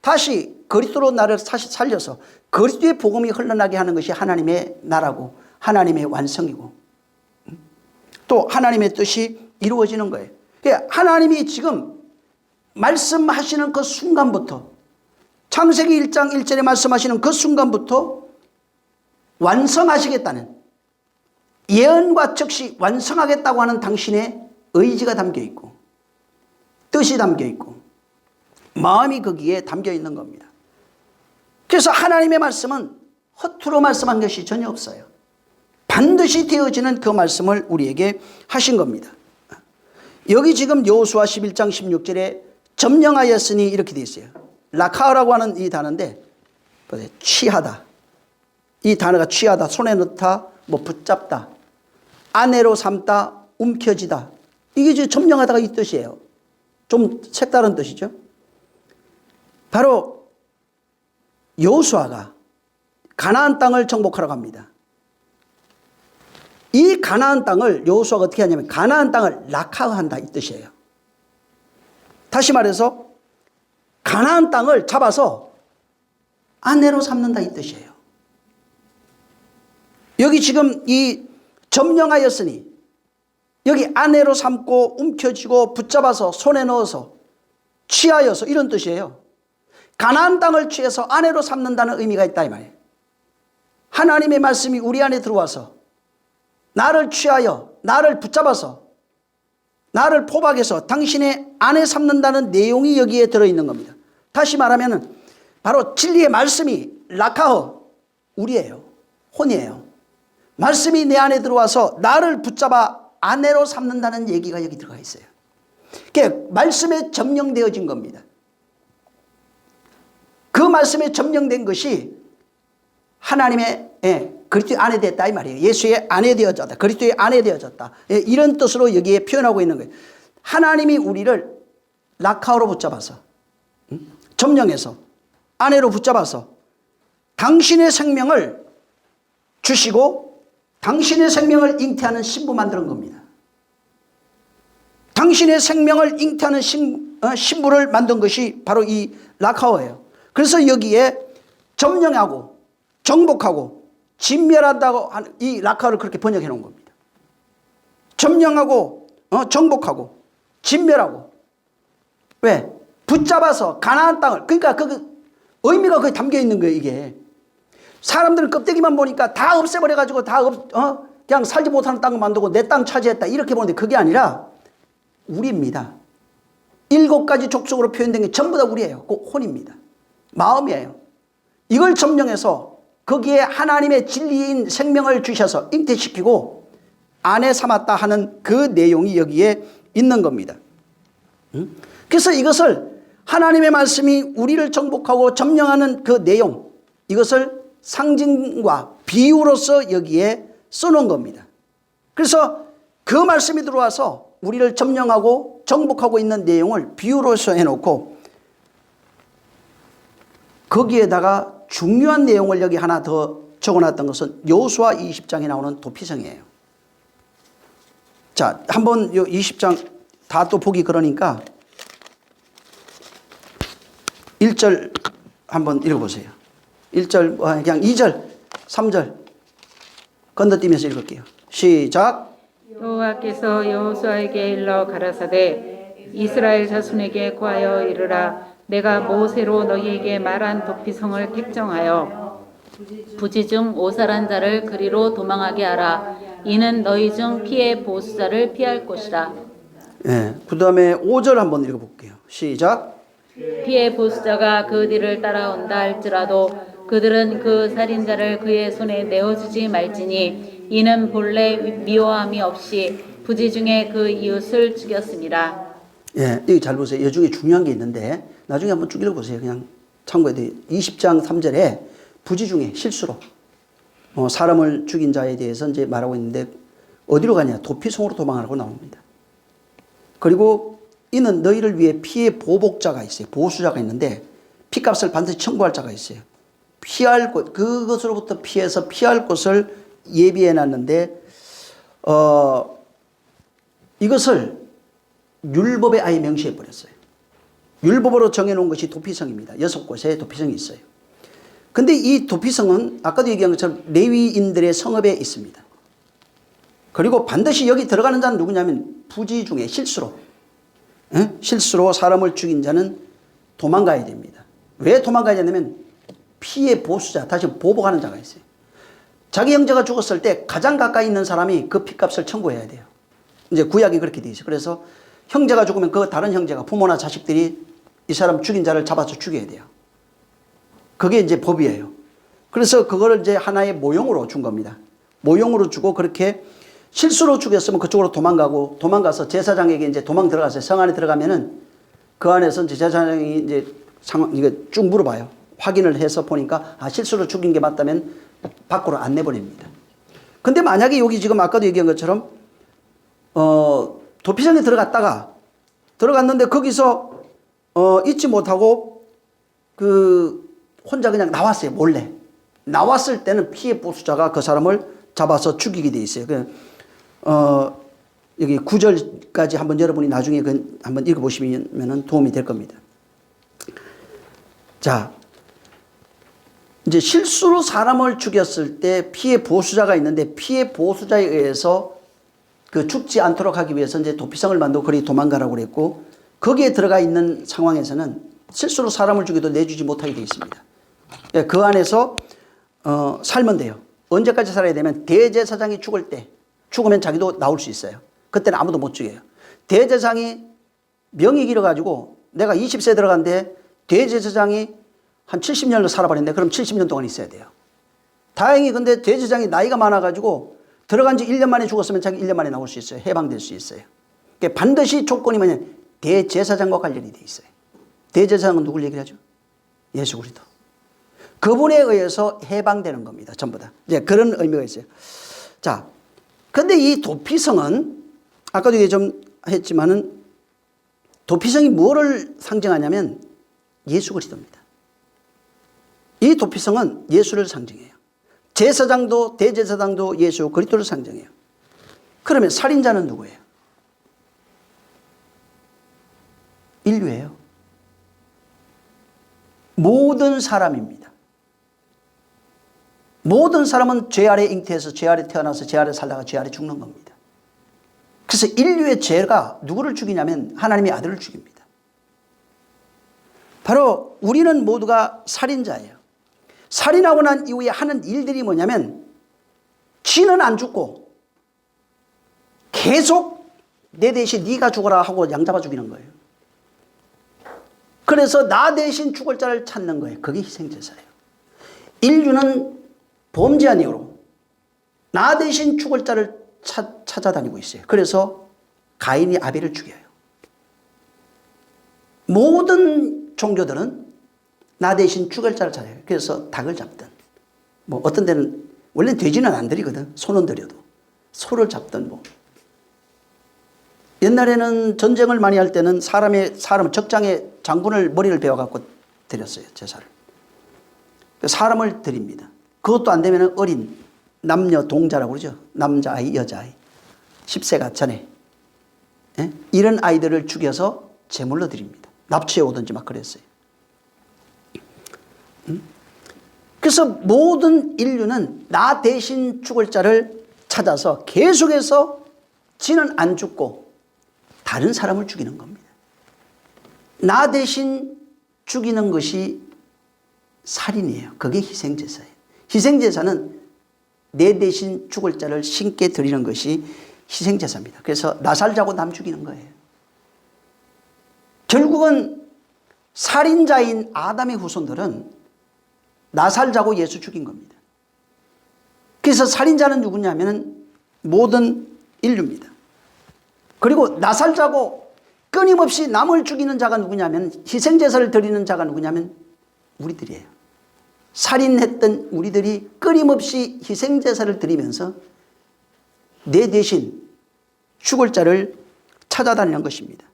다시 그리스도로 나를 다시 살려서 그리스도의 복음이 흘러나게 하는 것이 하나님의 나라고 하나님의 완성이고 또 하나님의 뜻이 이루어지는 거예요. 하나님이 지금 말씀하시는 그 순간부터, 창세기 1장 1절에 말씀하시는 그 순간부터 완성하시겠다는, 예언과 즉시 완성하겠다고 하는 당신의 의지가 담겨 있고 뜻이 담겨 있고 마음이 거기에 담겨 있는 겁니다. 그래서 하나님의 말씀은 허투루 말씀한 것이 전혀 없어요. 반드시 되어지는 그 말씀을 우리에게 하신 겁니다. 여기 지금 여호수아 11장 16절에 점령하였으니 이렇게 되어 있어요. 라카라고 하는 이 단어인데 취하다, 이 단어가 취하다, 손에 넣다, 뭐 붙잡다, 아내로 삼다, 움켜쥐다, 이게 이제 점령하다가 이 뜻이에요. 좀 색다른 뜻이죠. 바로 여호수아가 가나안 땅을 정복하러 갑니다. 이 가나안 땅을 여호수아가 어떻게 하냐면 가나안 땅을 락하한다 이 뜻이에요. 다시 말해서 가나안 땅을 잡아서 아내로 삼는다 이 뜻이에요. 여기 지금 이 점령하였으니 여기 아내로 삼고 움켜쥐고 붙잡아서 손에 넣어서 취하여서 이런 뜻이에요. 가나안 땅을 취해서 아내로 삼는다는 의미가 있다 이 말이에요. 하나님의 말씀이 우리 안에 들어와서 나를 취하여 나를 붙잡아서 나를 포박해서 당신의 아내 삼는다는 내용이 여기에 들어있는 겁니다. 다시 말하면 바로 진리의 말씀이 라카허, 우리예요. 혼이에요. 말씀이 내 안에 들어와서 나를 붙잡아 아내로 삼는다는 얘기가 여기 들어가 있어요. 그게 말씀에 점령되어진 겁니다. 그 말씀에 점령된 것이 하나님의 그리스도의 아내 되었다 이 말이에요. 예수의 아내 되어졌다. 그리스도의 아내 되어졌다. 이런 뜻으로 여기에 표현하고 있는 거예요. 하나님이 우리를 라카오로 붙잡아서 점령해서 아내로 붙잡아서 당신의 생명을 주시고 당신의 생명을 잉태하는 신부 만드는 겁니다. 당신의 생명을 잉태하는 신부를 만든 것이 바로 이 라카오예요. 그래서 여기에 점령하고 정복하고 진멸한다고 하는 이 라카오를 그렇게 번역해 놓은 겁니다. 점령하고 정복하고 진멸하고. 왜? 붙잡아서 가나안 땅을, 그러니까 그 의미가 거기 담겨 있는 거예요. 이게 사람들은 껍데기만 보니까 다 없애버려 가지고 다 그냥 살지 못하는 땅을 만들고 내 땅 차지했다 이렇게 보는데 그게 아니라 우리입니다. 7가지 족속으로 표현된 게 전부 다 우리예요. 그 혼입니다. 마음이에요. 이걸 점령해서 거기에 하나님의 진리인 생명을 주셔서 잉태시키고 아내 삼았다 하는 그 내용이 여기에 있는 겁니다. 그래서 이것을 하나님의 말씀이 우리를 정복하고 점령하는 그 내용, 이것을 상징과 비유로서 여기에 써놓은 겁니다. 그래서 그 말씀이 들어와서 우리를 점령하고 정복하고 있는 내용을 비유로서 해놓고 거기에다가 중요한 내용을 여기 하나 더 적어놨던 것은 여호수아 20장에 나오는 도피성이에요. 자, 한번 요 20장 다 또 보기 그러니까 1절 한번 읽어보세요. 1절 그냥 2절 3절 건너뛰면서 읽을게요. 시작. 여호와께서 여호수아에게 일러 가라사대 이스라엘 자손에게 구하여 이르라. 내가 모세로 너희에게 말한 도피성을 택정하여 부지 중 오살한 자를 그리로 도망하게 하라. 이는 너희 중 피해 보수자를 피할 곳이라. 그 다음에 5절 한번 읽어볼게요. 시작. 피해 보수자가 그 뒤를 따라온다 할지라도 그들은 그 살인자를 그의 손에 내어주지 말지니 이는 본래 미워함이 없이 부지 중에 그 이웃을 죽였습니다. 여기 잘 보세요. 이 중에 중요한 게 있는데 나중에 한번 쭉 읽어보세요. 그냥 참고해 드려요. 20장 3절에 부지 중에 실수로 사람을 죽인 자에 대해서 이제 말하고 있는데 어디로 가냐? 도피성으로 도망하라고 나옵니다. 그리고 이는 너희를 위해 피해 보복자가 있어요. 보수자가 있는데 피값을 반드시 청구할 자가 있어요. 피할 곳, 그것으로부터 피해서 피할 곳을 예비해 놨는데 이것을 율법에 아예 명시해 버렸어요. 율법으로 정해놓은 것이 도피성입니다. 6곳에 도피성이 있어요. 근데 이 도피성은 아까도 얘기한 것처럼 레위인들의 성읍에 있습니다. 그리고 반드시 여기 들어가는 자는 누구냐면 부지 중에 실수로 사람을 죽인 자는 도망가야 됩니다. 왜 도망가야 되냐면 피해 보수자, 다시 보복하는 자가 있어요. 자기 형제가 죽었을 때 가장 가까이 있는 사람이 그 피값을 청구해야 돼요. 이제 구약이 그렇게 돼 있어요. 그래서 형제가 죽으면 그 다른 형제가 부모나 자식들이 이 사람 죽인 자를 잡아서 죽여야 돼요. 그게 이제 법이에요. 그래서 그거를 이제 하나의 모형으로 준 겁니다. 모형으로 주고 그렇게 실수로 죽였으면 그쪽으로 도망가서 제사장에게 이제 도망 들어가서 성 안에 들어가면은 그 안에서 이제 제사장이 이제 이거 쭉 물어봐요. 확인을 해서 보니까 실수로 죽인 게 맞다면 밖으로 안 내보냅니다. 근데 만약에 여기 지금 아까도 얘기한 것처럼 도피성에 들어갔는데 거기서 잊지 못하고 혼자 그냥 나왔어요. 몰래. 나왔을 때는 피해 보수자가 그 사람을 잡아서 죽이게 돼 있어요. 여기 9절까지 한번 여러분이 나중에 한번 읽어보시면 도움이 될 겁니다. 자, 이제 실수로 사람을 죽였을 때 피해 보수자가 있는데 피해 보수자에 의해서 죽지 않도록 하기 위해서 이제 도피성을 만들고 거기 도망가라고 그랬고 거기에 들어가 있는 상황에서는 스스로 사람을 죽여도 내주지 못하게 되어 있습니다. 예, 그 안에서 살면 돼요. 언제까지 살아야 되면 대제사장이 죽을 때, 죽으면 자기도 나올 수 있어요. 그때는 아무도 못 죽여요. 대제사장이 명이 길어가지고 내가 20세 들어간데 대제사장이 한 70년을 살아버렸네. 그럼 70년 동안 있어야 돼요. 다행히 근데 대제사장이 나이가 많아가지고 들어간 지 1년 만에 죽었으면 자기 1년 만에 나올 수 있어요. 해방될 수 있어요. 그러니까 반드시 조건이 뭐냐면 대제사장과 관련이 돼 있어요. 대제사장은 누굴 얘기하죠? 예수 그리스도. 그분에 의해서 해방되는 겁니다. 전부 다. 이제 그런 의미가 있어요. 자, 근데 이 도피성은 아까도 얘기 좀 했지만은 도피성이 뭐를 상징하냐면 예수 그리스도입니다. 이 도피성은 예수를 상징해요. 제사장도 대제사장도 예수 그리스도를 상징해요. 그러면 살인자는 누구예요? 인류예요. 모든 사람입니다. 모든 사람은 죄 아래 잉태해서 죄 아래 태어나서 죄 아래 살다가 죄 아래 죽는 겁니다. 그래서 인류의 죄가 누구를 죽이냐면 하나님의 아들을 죽입니다. 바로 우리는 모두가 살인자예요. 살인하고 난 이후에 하는 일들이 뭐냐면 지는 안 죽고 계속 내 대신 네가 죽어라 하고 양잡아 죽이는 거예요. 그래서 나 대신 죽을 자를 찾는 거예요. 그게 희생제사예요. 인류는 범죄한 이유로 나 대신 죽을 자를 찾아다니고 있어요. 그래서 가인이 아벨을 죽여요. 모든 종교들은 나 대신 죽을 자를 찾아요. 그래서 닭을 잡든 뭐 어떤 데는 원래는 돼지는 안 들이거든. 소는 들여도 소를 잡든 뭐 옛날에는 전쟁을 많이 할 때는 사람을 적장에 장군을 머리를 베어갖고 드렸어요. 제사를. 사람을 드립니다. 그것도 안 되면 어린 남녀 동자라고 그러죠. 남자아이 여자아이 10세가 전에 이런 아이들을 죽여서 제물로 드립니다. 납치해 오든지 막 그랬어요. 그래서 모든 인류는 나 대신 죽을 자를 찾아서 계속해서 지는 안 죽고 다른 사람을 죽이는 겁니다. 나 대신 죽이는 것이 살인이에요. 그게 희생제사예요. 희생제사는 내 대신 죽을 자를 신께 드리는 것이 희생제사입니다. 그래서 나 살자고 남 죽이는 거예요. 결국은 살인자인 아담의 후손들은 나 살자고 예수 죽인 겁니다. 그래서 살인자는 누구냐면 모든 인류입니다. 그리고 나 살자고 끊임없이 남을 죽이는 자가 누구냐면 희생제사를 드리는 자가 누구냐면 우리들이에요. 살인했던 우리들이 끊임없이 희생제사를 드리면서 내 대신 죽을 자를 찾아다니는 것입니다.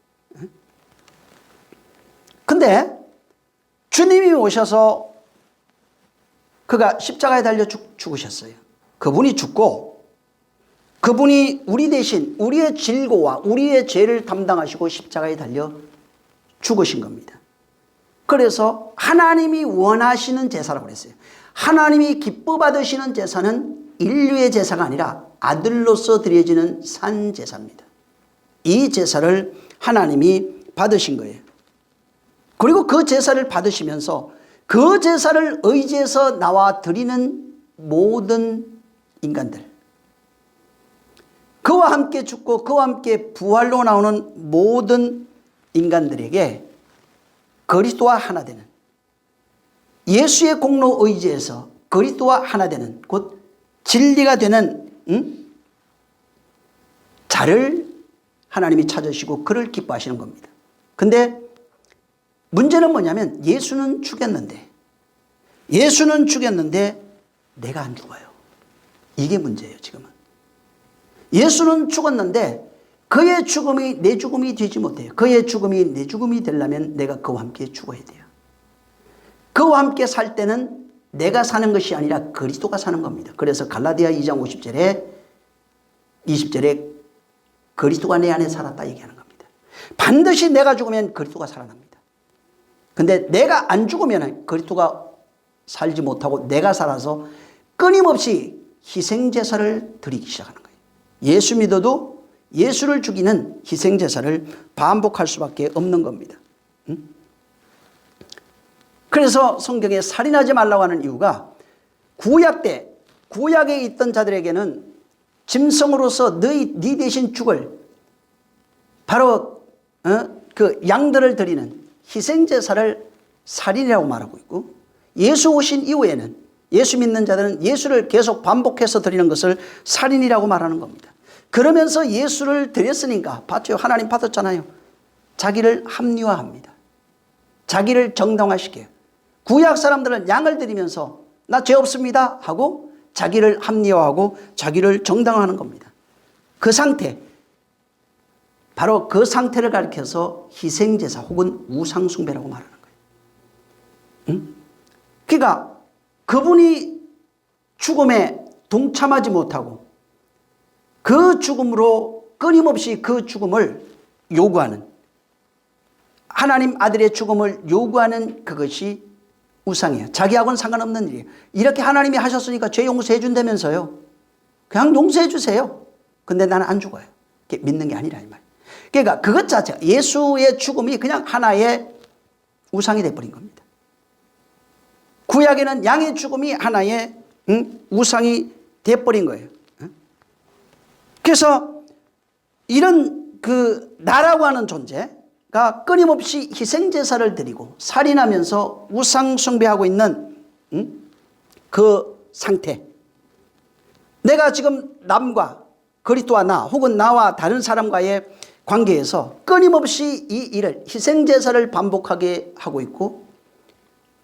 근데 주님이 오셔서 그가 십자가에 달려 죽으셨어요. 그분이 죽고 그분이 우리 대신 우리의 질고와 우리의 죄를 담당하시고 십자가에 달려 죽으신 겁니다. 그래서 하나님이 원하시는 제사라고 그랬어요. 하나님이 기뻐 받으시는 제사는 인류의 제사가 아니라 아들로서 드려지는 산 제사입니다. 이 제사를 하나님이 받으신 거예요. 그리고 그 제사를 받으시면서 그 제사를 의지해서 나와 드리는 모든 인간들, 그와 함께 죽고 그와 함께 부활로 나오는 모든 인간들에게 그리스도와 하나 되는, 예수의 공로 의지해서 그리스도와 하나 되는, 곧 진리가 되는 자를 하나님이 찾으시고 그를 기뻐하시는 겁니다. 근데 문제는 뭐냐면 예수는 죽였는데 내가 안 죽어요. 이게 문제예요. 지금은 예수는 죽었는데 그의 죽음이 내 죽음이 되지 못해요. 그의 죽음이 내 죽음이 되려면 내가 그와 함께 죽어야 돼요. 그와 함께 살 때는 내가 사는 것이 아니라 그리스도가 사는 겁니다. 그래서 갈라디아 2장 20절에 그리스도가 내 안에 살았다 얘기하는 겁니다. 반드시 내가 죽으면 그리스도가 살아납니다. 근데 내가 안 죽으면 그리스도가 살지 못하고 내가 살아서 끊임없이 희생제사를 드리기 시작하는 거예요. 예수 믿어도 예수를 죽이는 희생제사를 반복할 수밖에 없는 겁니다. 그래서 성경에 살인하지 말라고 하는 이유가 구약 때 구약에 있던 자들에게는 짐승으로서 네 대신 죽을 바로 그 양들을 드리는 희생제사를 살인이라고 말하고 있고, 예수 오신 이후에는 예수 믿는 자들은 예수를 계속 반복해서 드리는 것을 살인이라고 말하는 겁니다. 그러면서 예수를 드렸으니까 봤죠? 하나님 받았잖아요. 자기를 합리화합니다. 자기를 정당화시켜요. 구약 사람들은 양을 드리면서 나 죄 없습니다 하고 자기를 합리화하고 자기를 정당화하는 겁니다. 그 상태, 바로 그 상태를 가리켜서 희생제사 혹은 우상숭배라고 말하는 거예요. 그러니까 그분이 죽음에 동참하지 못하고 그 죽음으로 끊임없이 그 죽음을 요구하는, 하나님 아들의 죽음을 요구하는 그것이 우상이에요. 자기하고는 상관없는 일이에요. 이렇게 하나님이 하셨으니까 죄 용서해 준다면서요. 그냥 용서해 주세요. 근데 나는 안 죽어요. 믿는 게 아니라 이 말이에요. 그러니까 그것 자체가, 예수의 죽음이 그냥 하나의 우상이 돼버린 겁니다. 구약에는 양의 죽음이 하나의 우상이 돼버린 거예요. 그래서 이런 그 나라고 하는 존재가 끊임없이 희생제사를 드리고 살인하면서 우상숭배하고 있는 그 상태, 내가 지금 남과 그리스도와 나 혹은 나와 다른 사람과의 관계에서 끊임없이 이 일을, 희생제사를 반복하게 하고 있고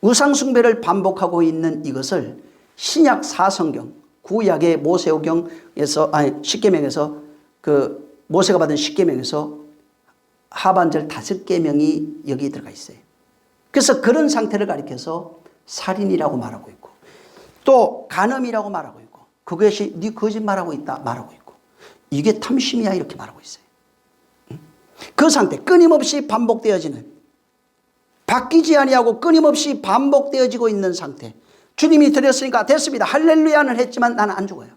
우상숭배를 반복하고 있는 이것을 신약 사성경, 구약의 모세오경에서, 십계명에서, 그 모세가 받은 십계명에서 하반절 5계명이 여기 들어가 있어요. 그래서 그런 상태를 가리켜서 살인이라고 말하고 있고, 또 간음이라고 말하고 있고, 그것이 네 거짓말하고 있다 말하고 있고, 이게 탐심이야 이렇게 말하고 있어요. 그 상태, 끊임없이 반복되어지는, 바뀌지 아니하고 끊임없이 반복되어지고 있는 상태. 주님이 드렸으니까 됐습니다, 할렐루야는 했지만 나는 안 죽어요.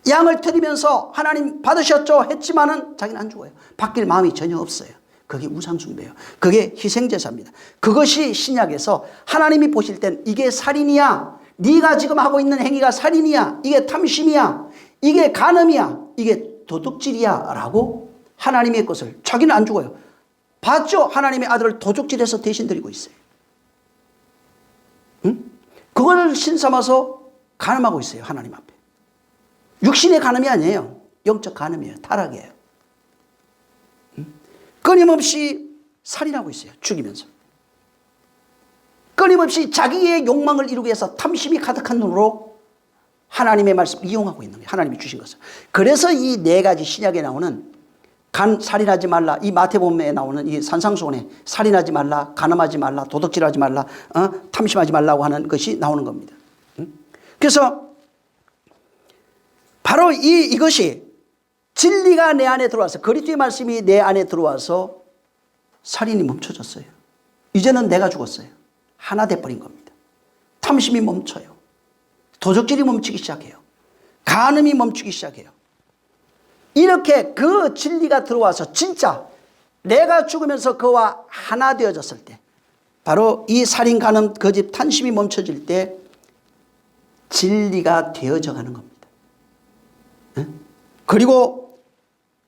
양을 드리면서 하나님 받으셨죠 했지만은 자기는 안 죽어요. 바뀔 마음이 전혀 없어요. 그게 우상숭배예요. 그게 희생제사입니다. 그것이 신약에서 하나님이 보실 땐 이게 살인이야, 네가 지금 하고 있는 행위가 살인이야, 이게 탐심이야, 이게 간음이야, 이게 도둑질이야 라고 하나님의 것을, 자기는 안 죽어요. 봤죠? 하나님의 아들을 도둑질해서 대신 드리고 있어요. 그걸 신삼아서 간음하고 있어요. 하나님 앞에. 육신의 간음이 아니에요. 영적 간음이에요. 타락이에요. 끊임없이 살인하고 있어요. 죽이면서. 끊임없이 자기의 욕망을 이루기 위해서 탐심이 가득한 눈으로 하나님의 말씀을 이용하고 있는 거예요. 하나님이 주신 것을. 그래서 이 4가지 신약에 나오는 살인하지 말라, 이 마태복음에 나오는 이 산상수훈에 살인하지 말라, 간음하지 말라, 도둑질하지 말라, 탐심하지 말라고 하는 것이 나오는 겁니다. 그래서 바로 이것이 진리가 내 안에 들어와서, 그리스도의 말씀이 내 안에 들어와서 살인이 멈춰졌어요. 이제는 내가 죽었어요. 하나 돼버린 겁니다. 탐심이 멈춰요. 도둑질이 멈추기 시작해요. 간음이 멈추기 시작해요. 이렇게 그 진리가 들어와서 진짜 내가 죽으면서 그와 하나 되어졌을 때, 바로 이 살인, 간음, 거짓, 탐심이 멈춰질 때 진리가 되어져 가는 겁니다. 그리고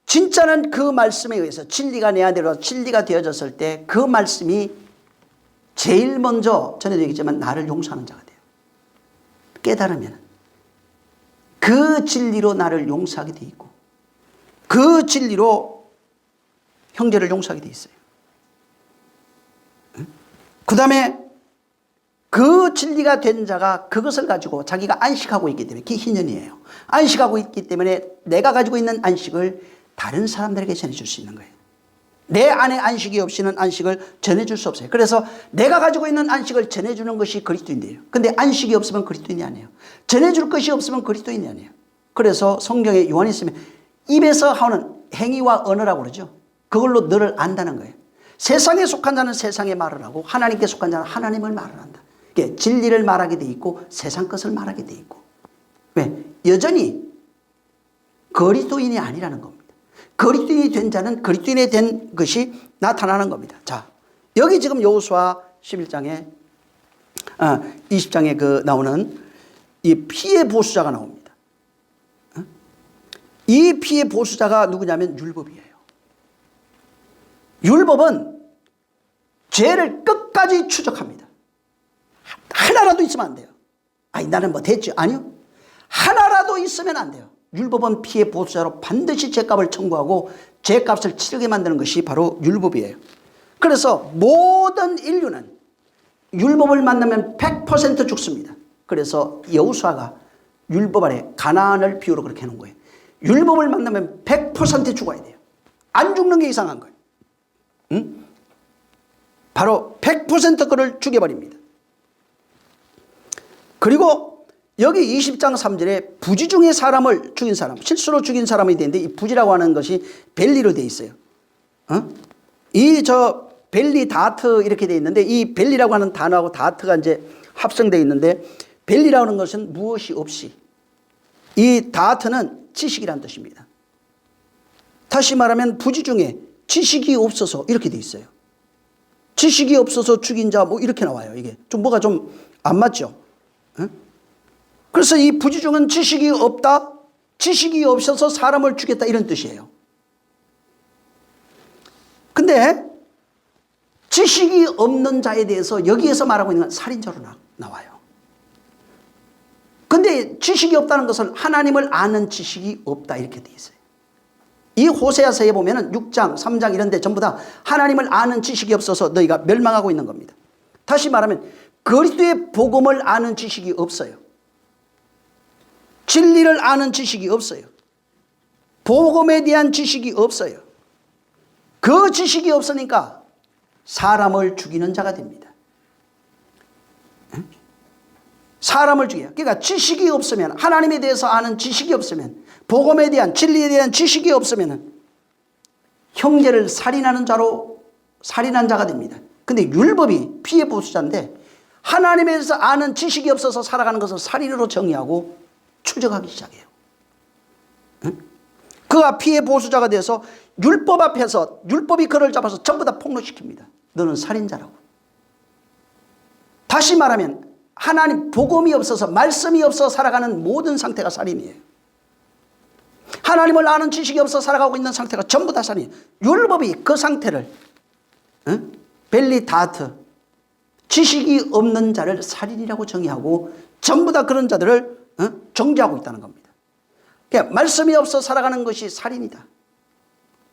진짜는 그 말씀에 의해서 진리가 내 안으로 진리가 되어졌을 때 그 말씀이 제일 먼저, 전에도 얘기했지만 나를 용서하는 자가 돼요. 깨달으면 그 진리로 나를 용서하게 돼 있고 그 진리로 형제를 용서하게 돼 있어요. 그 다음에 그 진리가 된 자가 그것을 가지고 자기가 안식하고 있기 때문에, 기희년이에요. 안식하고 있기 때문에 내가 가지고 있는 안식을 다른 사람들에게 전해줄 수 있는 거예요. 내 안에 안식이 없이는 안식을 전해줄 수 없어요. 그래서 내가 가지고 있는 안식을 전해주는 것이 그리스도인이에요. 근데 안식이 없으면 그리스도인이 아니에요. 전해줄 것이 없으면 그리스도인이 아니에요. 그래서 성경에 요한이 있으면 입에서 하는 행위와 언어라고 그러죠. 그걸로 너를 안다는 거예요. 세상에 속한 자는 세상의 말을 하고 하나님께 속한 자는 하나님을 말을 한다. 진리를 말하게 돼 있고 세상 것을 말하게 돼 있고. 왜? 여전히 그리스도인이 아니라는 겁니다. 그리스도인이 된 자는 그리스도인이 된 것이 나타나는 겁니다. 자, 여기 지금 여호수아 11장에 20장에 그 나오는 이 피의 보수자가 나옵니다. 이 피의 보수자가 누구냐면 율법이에요. 율법은 죄를 끝까지 추적합니다. 하나라도 있으면 안 돼요. 아니 나는 뭐 됐죠. 아니요. 하나라도 있으면 안 돼요. 율법은 피의 보수자로 반드시 죄값을 청구하고 죄값을 치르게 만드는 것이 바로 율법이에요. 그래서 모든 인류는 율법을 만나면 100% 죽습니다. 그래서 여호수아가 율법 아래 가나안을 비유로 그렇게 해놓은 거예요. 율법을 만나면 100% 죽어야 돼요. 안 죽는 게 이상한 거예요. 응? 바로 100% 그를 죽여버립니다. 그리고 여기 20장 3절에 부지 중에 사람을 죽인 사람, 실수로 죽인 사람이 되는데 이 부지라고 하는 것이 벨리로 되어 있어요. 이 벨리 다트 이렇게 되어 있는데 이 벨리라고 하는 단어하고 다트가 이제 합성되어 있는데 벨리라고 하는 것은 무엇이 없이, 이 다트는 지식이란 뜻입니다. 다시 말하면 부지 중에 지식이 없어서 이렇게 되어 있어요. 지식이 없어서 죽인 자 뭐 이렇게 나와요. 이게 좀 뭐가 좀 안 맞죠? 그래서 이 부지 중은 지식이 없다, 지식이 없어서 사람을 죽였다 이런 뜻이에요. 근데 지식이 없는 자에 대해서 여기에서 말하고 있는 건 살인자로 나와요. 근데 지식이 없다는 것은 하나님을 아는 지식이 없다 이렇게 돼 있어요. 이 호세아서에 보면은 6장, 3장 이런 데 전부 다 하나님을 아는 지식이 없어서 너희가 멸망하고 있는 겁니다. 다시 말하면 그리스도의 복음을 아는 지식이 없어요. 진리를 아는 지식이 없어요. 복음에 대한 지식이 없어요. 그 지식이 없으니까 사람을 죽이는 자가 됩니다. 사람을 죽여요. 그러니까 지식이 없으면, 하나님에 대해서 아는 지식이 없으면, 복음에 대한, 진리에 대한 지식이 없으면 형제를 살인하는 자로 살인한 자가 됩니다. 근데 율법이 피의 보수자인데 하나님에 대해서 아는 지식이 없어서 살아가는 것을 살인으로 정의하고 추적하기 시작해요. 그가 피의 보수자가 돼서 율법 앞에서 율법이 그를 잡아서 전부 다 폭로시킵니다. 너는 살인자라고. 다시 말하면 하나님 복음이 없어서, 말씀이 없어서 살아가는 모든 상태가 살인이에요. 하나님을 아는 지식이 없어서 살아가고 있는 상태가 전부 다 살인이에요. 율법이 그 상태를 벨리 다트, 지식이 없는 자를 살인이라고 정의하고 전부 다 그런 자들을 정죄하고 있다는 겁니다. 그러니까 말씀이 없어 살아가는 것이 살인이다.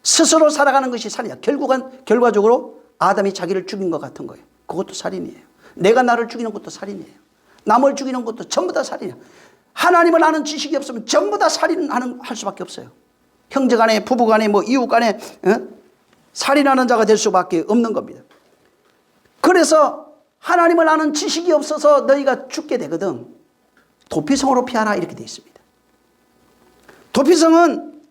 스스로 살아가는 것이 살인이다. 결과적으로 아담이 자기를 죽인 것 같은 거예요. 그것도 살인이에요. 내가 나를 죽이는 것도 살인이에요. 남을 죽이는 것도 전부 다 살인이에요. 하나님을 아는 지식이 없으면 전부 다 할 수밖에 없어요. 형제 간에, 부부 간에, 뭐 이웃 간에 살인하는 자가 될 수밖에 없는 겁니다. 그래서 하나님을 아는 지식이 없어서 너희가 죽게 되거든. 도피성으로 피하라 이렇게 되어 있습니다. 도피성은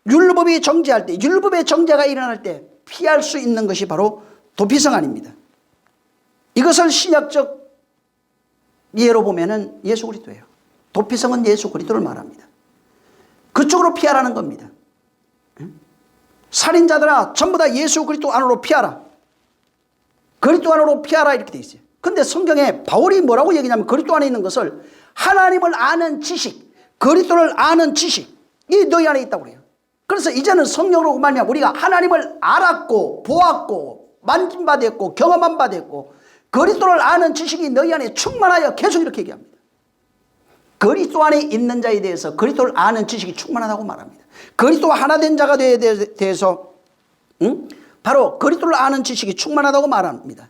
율법이 정죄할 때, 율법의 정죄가 일어날 때 피할 수 있는 것이 바로 도피성 아닙니다. 이것을 신약적 예로 보면은 예수 그리스도예요. 도피성은 예수 그리스도를 말합니다. 그쪽으로 피하라는 겁니다. 살인자들아 전부 다 예수 그리스도 안으로 피하라. 그리스도 안으로 피하라 이렇게 돼 있어요. 근데 성경에 바울이 뭐라고 얘기냐면 그리스도 안에 있는 것을 하나님을 아는 지식, 그리스도를 아는 지식이 너희 안에 있다고 그래요. 그래서 이제는 성령으로 말미암아 우리가 하나님을 알았고 보았고 만진 바 됐고 경험한 바 됐고 그리스도를 아는 지식이 너희 안에 충만하여, 계속 이렇게 얘기합니다. 그리스도 안에 있는 자에 대해서 그리스도를 아는 지식이 충만하다고 말합니다. 그리스도와 하나 된 자가 대해서 바로 그리스도를 아는 지식이 충만하다고 말합니다.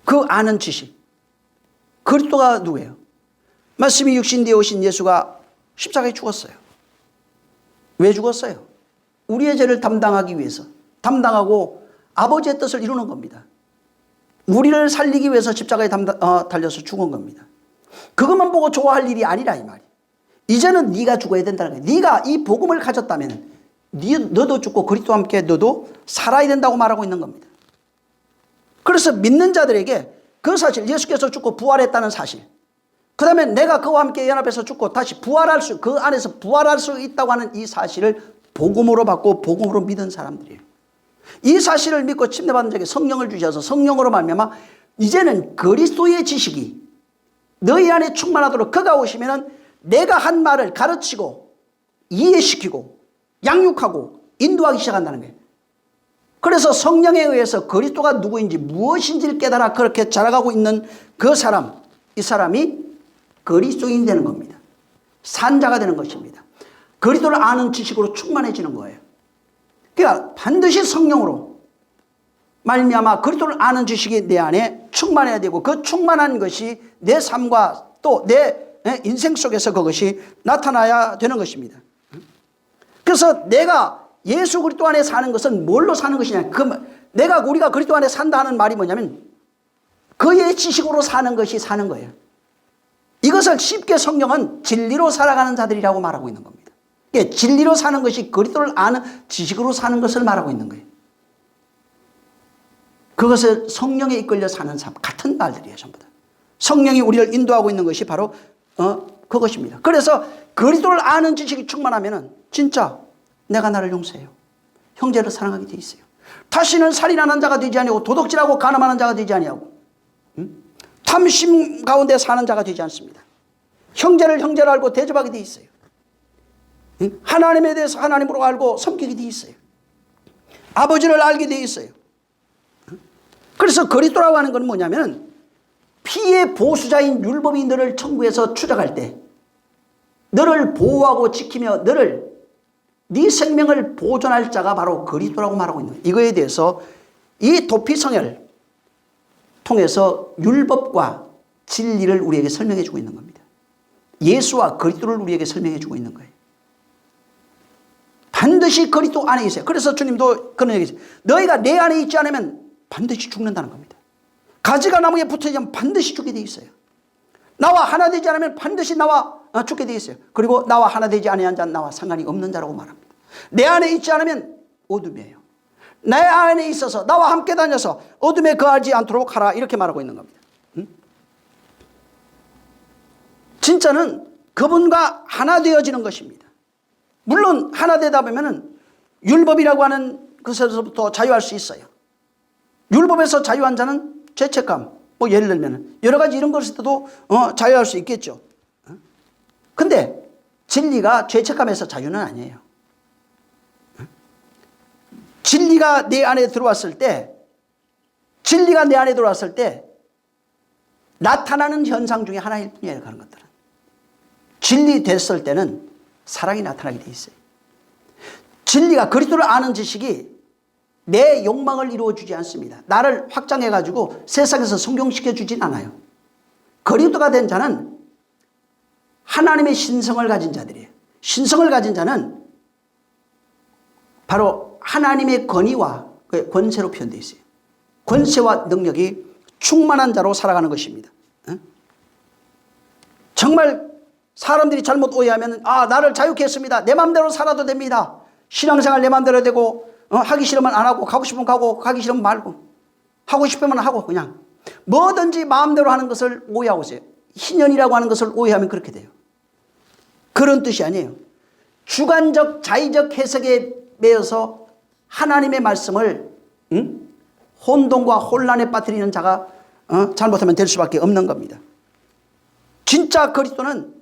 그 아는 지식, 그리스도가 누구예요? 말씀이 육신 되어 오신 예수가 십자가에 죽었어요. 왜 죽었어요? 우리의 죄를 담당하기 위해서, 담당하고 아버지의 뜻을 이루는 겁니다. 우리를 살리기 위해서 십자가에 달려서 죽은 겁니다. 그것만 보고 좋아할 일이 아니라 이 말이. 이제는 네가 죽어야 된다는 거예요. 네가 이 복음을 가졌다면 너도 죽고 그리스도와 함께 너도 살아야 된다고 말하고 있는 겁니다. 그래서 믿는 자들에게 그 사실, 예수께서 죽고 부활했다는 사실, 그 다음에 내가 그와 함께 연합해서 죽고 다시 부활할 수, 그 안에서 부활할 수 있다고 하는 이 사실을 복음으로 받고 복음으로 믿은 사람들이에요. 이 사실을 믿고 침례받은 자에게 성령을 주셔서 성령으로 말미암아 이제는 그리스도의 지식이 너희 안에 충만하도록 그가 오시면은 내가 한 말을 가르치고 이해시키고 양육하고 인도하기 시작한다는 거예요. 그래서 성령에 의해서 그리스도가 누구인지 무엇인지를 깨달아 그렇게 자라가고 있는 그 사람, 이 사람이 그리스도인이 되는 겁니다. 산자가 되는 것입니다. 그리스도를 아는 지식으로 충만해지는 거예요. 그러니까 반드시 성령으로 말미암아 그리스도를 아는 지식이 내 안에 충만해야 되고 그 충만한 것이 내 삶과 또 내 인생 속에서 그것이 나타나야 되는 것입니다. 그래서 내가 예수 그리스도 안에 사는 것은 뭘로 사는 것이냐. 우리가 그리스도 안에 산다는 말이 뭐냐면 그의 지식으로 사는 것이 사는 거예요. 이것을 쉽게 성경은 진리로 살아가는 자들이라고 말하고 있는 겁니다. 그러니까 진리로 사는 것이 그리스도를 아는 지식으로 사는 것을 말하고 있는 거예요. 그것을 성령에 이끌려 사는 삶, 같은 말들이에요. 전부 다. 성령이 우리를 인도하고 있는 것이 바로 그것입니다. 그래서 그리스도를 아는 지식이 충만하면 진짜 내가 나를 용서해요. 형제를 사랑하게 돼 있어요. 다시는 살인하는 자가 되지 아니하고 도둑질하고 간음하는 자가 되지 아니하고 탐심 가운데 사는 자가 되지 않습니다. 형제를 형제로 알고 대접하게 돼 있어요. 하나님에 대해서 하나님으로 알고 섬기게 돼 있어요. 아버지를 알게 돼 있어요. 그래서 그리스도라고 하는 건 뭐냐면 피의 보수자인 율법이 너를 천국에서 추적할 때 너를 보호하고 지키며 네 생명을 보존할 자가 바로 그리스도라고 말하고 있는 거예요. 이거에 대해서 이 도피성회를 통해서 율법과 진리를 우리에게 설명해 주고 있는 겁니다. 예수와 그리스도를 우리에게 설명해 주고 있는 거예요. 반드시 그리스도 안에 있어요. 그래서 주님도 그런 얘기했어요. 너희가 내 안에 있지 않으면 반드시 죽는다는 겁니다. 가지가 나무에 붙어있으면 반드시 죽게 돼 있어요. 나와 하나 되지 않으면 반드시 나와 죽게 돼 있어요. 그리고 나와 하나 되지 아니한 자는 나와 상관이 없는 자라고 말합니다. 내 안에 있지 않으면 어둠이에요. 내 안에 있어서 나와 함께 다녀서 어둠에 거하지 않도록 하라 이렇게 말하고 있는 겁니다. 진짜는 그분과 하나 되어지는 것입니다. 물론 하나 되다 보면 율법이라고 하는 것에서부터 자유할 수 있어요. 율법에서 자유한 자는 죄책감, 뭐 예를 들면 여러 가지 이런 것에서도 자유할 수 있겠죠. 근데 진리가 죄책감에서 자유는 아니에요. 진리가 내 안에 들어왔을 때 나타나는 현상 중에 하나일 뿐이에요. 그런 것들은 진리 됐을 때는 사랑이 나타나게 돼 있어요. 진리가 그리스도를 아는 지식이 내 욕망을 이루어주지 않습니다. 나를 확장해가지고 세상에서 성공시켜 주진 않아요. 그리스도가 된 자는 하나님의 신성을 가진 자들이에요. 신성을 가진 자는 바로 하나님의 권위와 권세로 표현되어 있어요. 권세와 능력이 충만한 자로 살아가는 것입니다. 정말 사람들이 잘못 오해하면 나를 자유케 했습니다. 내 마음대로 살아도 됩니다. 신앙생활 내 마음대로 되고 하기 싫으면 안 하고 가고 싶으면 가고 가기 싫으면 말고 하고 싶으면 하고 그냥 뭐든지 마음대로 하는 것을 오해하고 있어요. 희년이라고 하는 것을 오해하면 그렇게 돼요. 그런 뜻이 아니에요. 주관적 자의적 해석에 매여서 하나님의 말씀을 혼돈과 혼란에 빠뜨리는 자가 잘못하면 될 수밖에 없는 겁니다. 진짜 그리스도는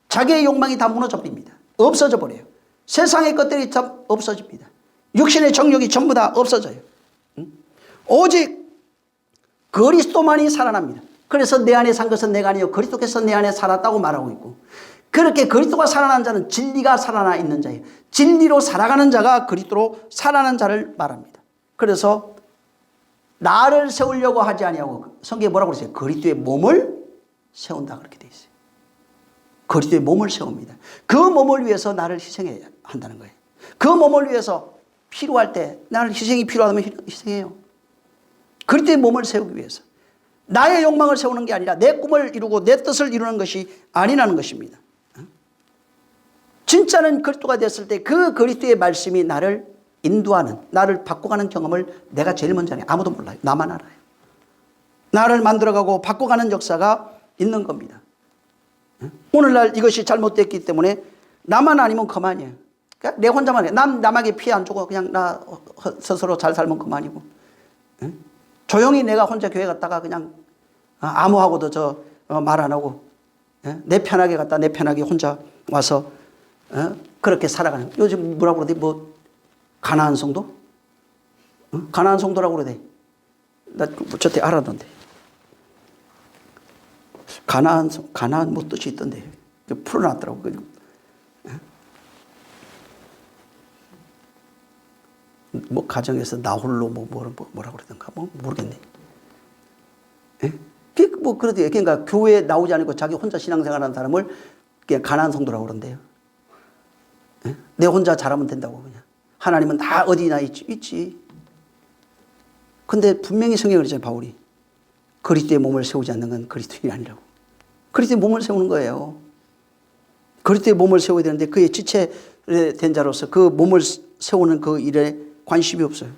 자기의 욕망이 다 무너져 버립니다. 없어져 버려요. 세상의 것들이 다 없어집니다. 육신의 정욕이 전부 다 없어져요. 오직 그리스도만이 살아납니다. 그래서 내 안에 산 것은 내가 아니요 그리스도께서 내 안에 살았다고 말하고 있고, 그렇게 그리스도가 살아난 자는 진리가 살아나 있는 자예요. 진리로 살아가는 자가 그리스도로 살아난 자를 말합니다. 그래서 나를 세우려고 하지 아니하고 성경에 뭐라고 그랬어요? 그리스도의 몸을 세운다 그렇게 돼 있어요. 그리스도의 몸을 세웁니다. 그 몸을 위해서 나를 희생해야 한다는 거예요. 그 몸을 위해서 필요할 때 나를 희생이 필요하다면 희생해요. 그리스도의 몸을 세우기 위해서. 나의 욕망을 세우는 게 아니라 내 꿈을 이루고 내 뜻을 이루는 것이 아니라는 것입니다. 진짜는 그리스도가 됐을 때 그 그리스도의 말씀이 나를 인도하는, 나를 바꿔가는 경험을 내가 제일 먼저 해요. 아무도 몰라요. 나만 알아요. 나를 만들어가고 바꿔가는 역사가 있는 겁니다. 오늘날 이것이 잘못됐기 때문에 나만 아니면 그만이에요. 그러니까 내 혼자만 해. 남에게 피해 안 주고 그냥 나 스스로 잘 살면 그만이고. 응? 조용히 내가 혼자 교회 갔다가 그냥 아무하고도 말 안 하고 내 편하게 갔다 내 편하게 혼자 와서 그렇게 살아가는. 요즘 뭐라고 그러대? 뭐 가나안 성도? 가나안 성도라고 그러대. 나 저때 알아던데. 가나안 뭐 뜻이 있던데. 풀어놨더라고. 뭐 가정에서 나홀로 뭐라고 그러던가 뭐 모르겠네. 뭐 그러대요. 그러니까 교회에 나오지 않고 자기 혼자 신앙생활하는 사람을 그냥 가나안 성도라고 그런대요. 내 혼자 잘하면 된다고 그냥. 하나님은 다 어디나 있지. 근데 분명히 성경에 그러잖아요. 바울이 그리스도의 몸을 세우지 않는 건 그리스도인이 아니라고. 그리스도의 몸을 세우는 거예요. 그리스도의 몸을 세워야 되는데 그의 지체된 자로서 그 몸을 세우는 그 일에 관심이 없어요.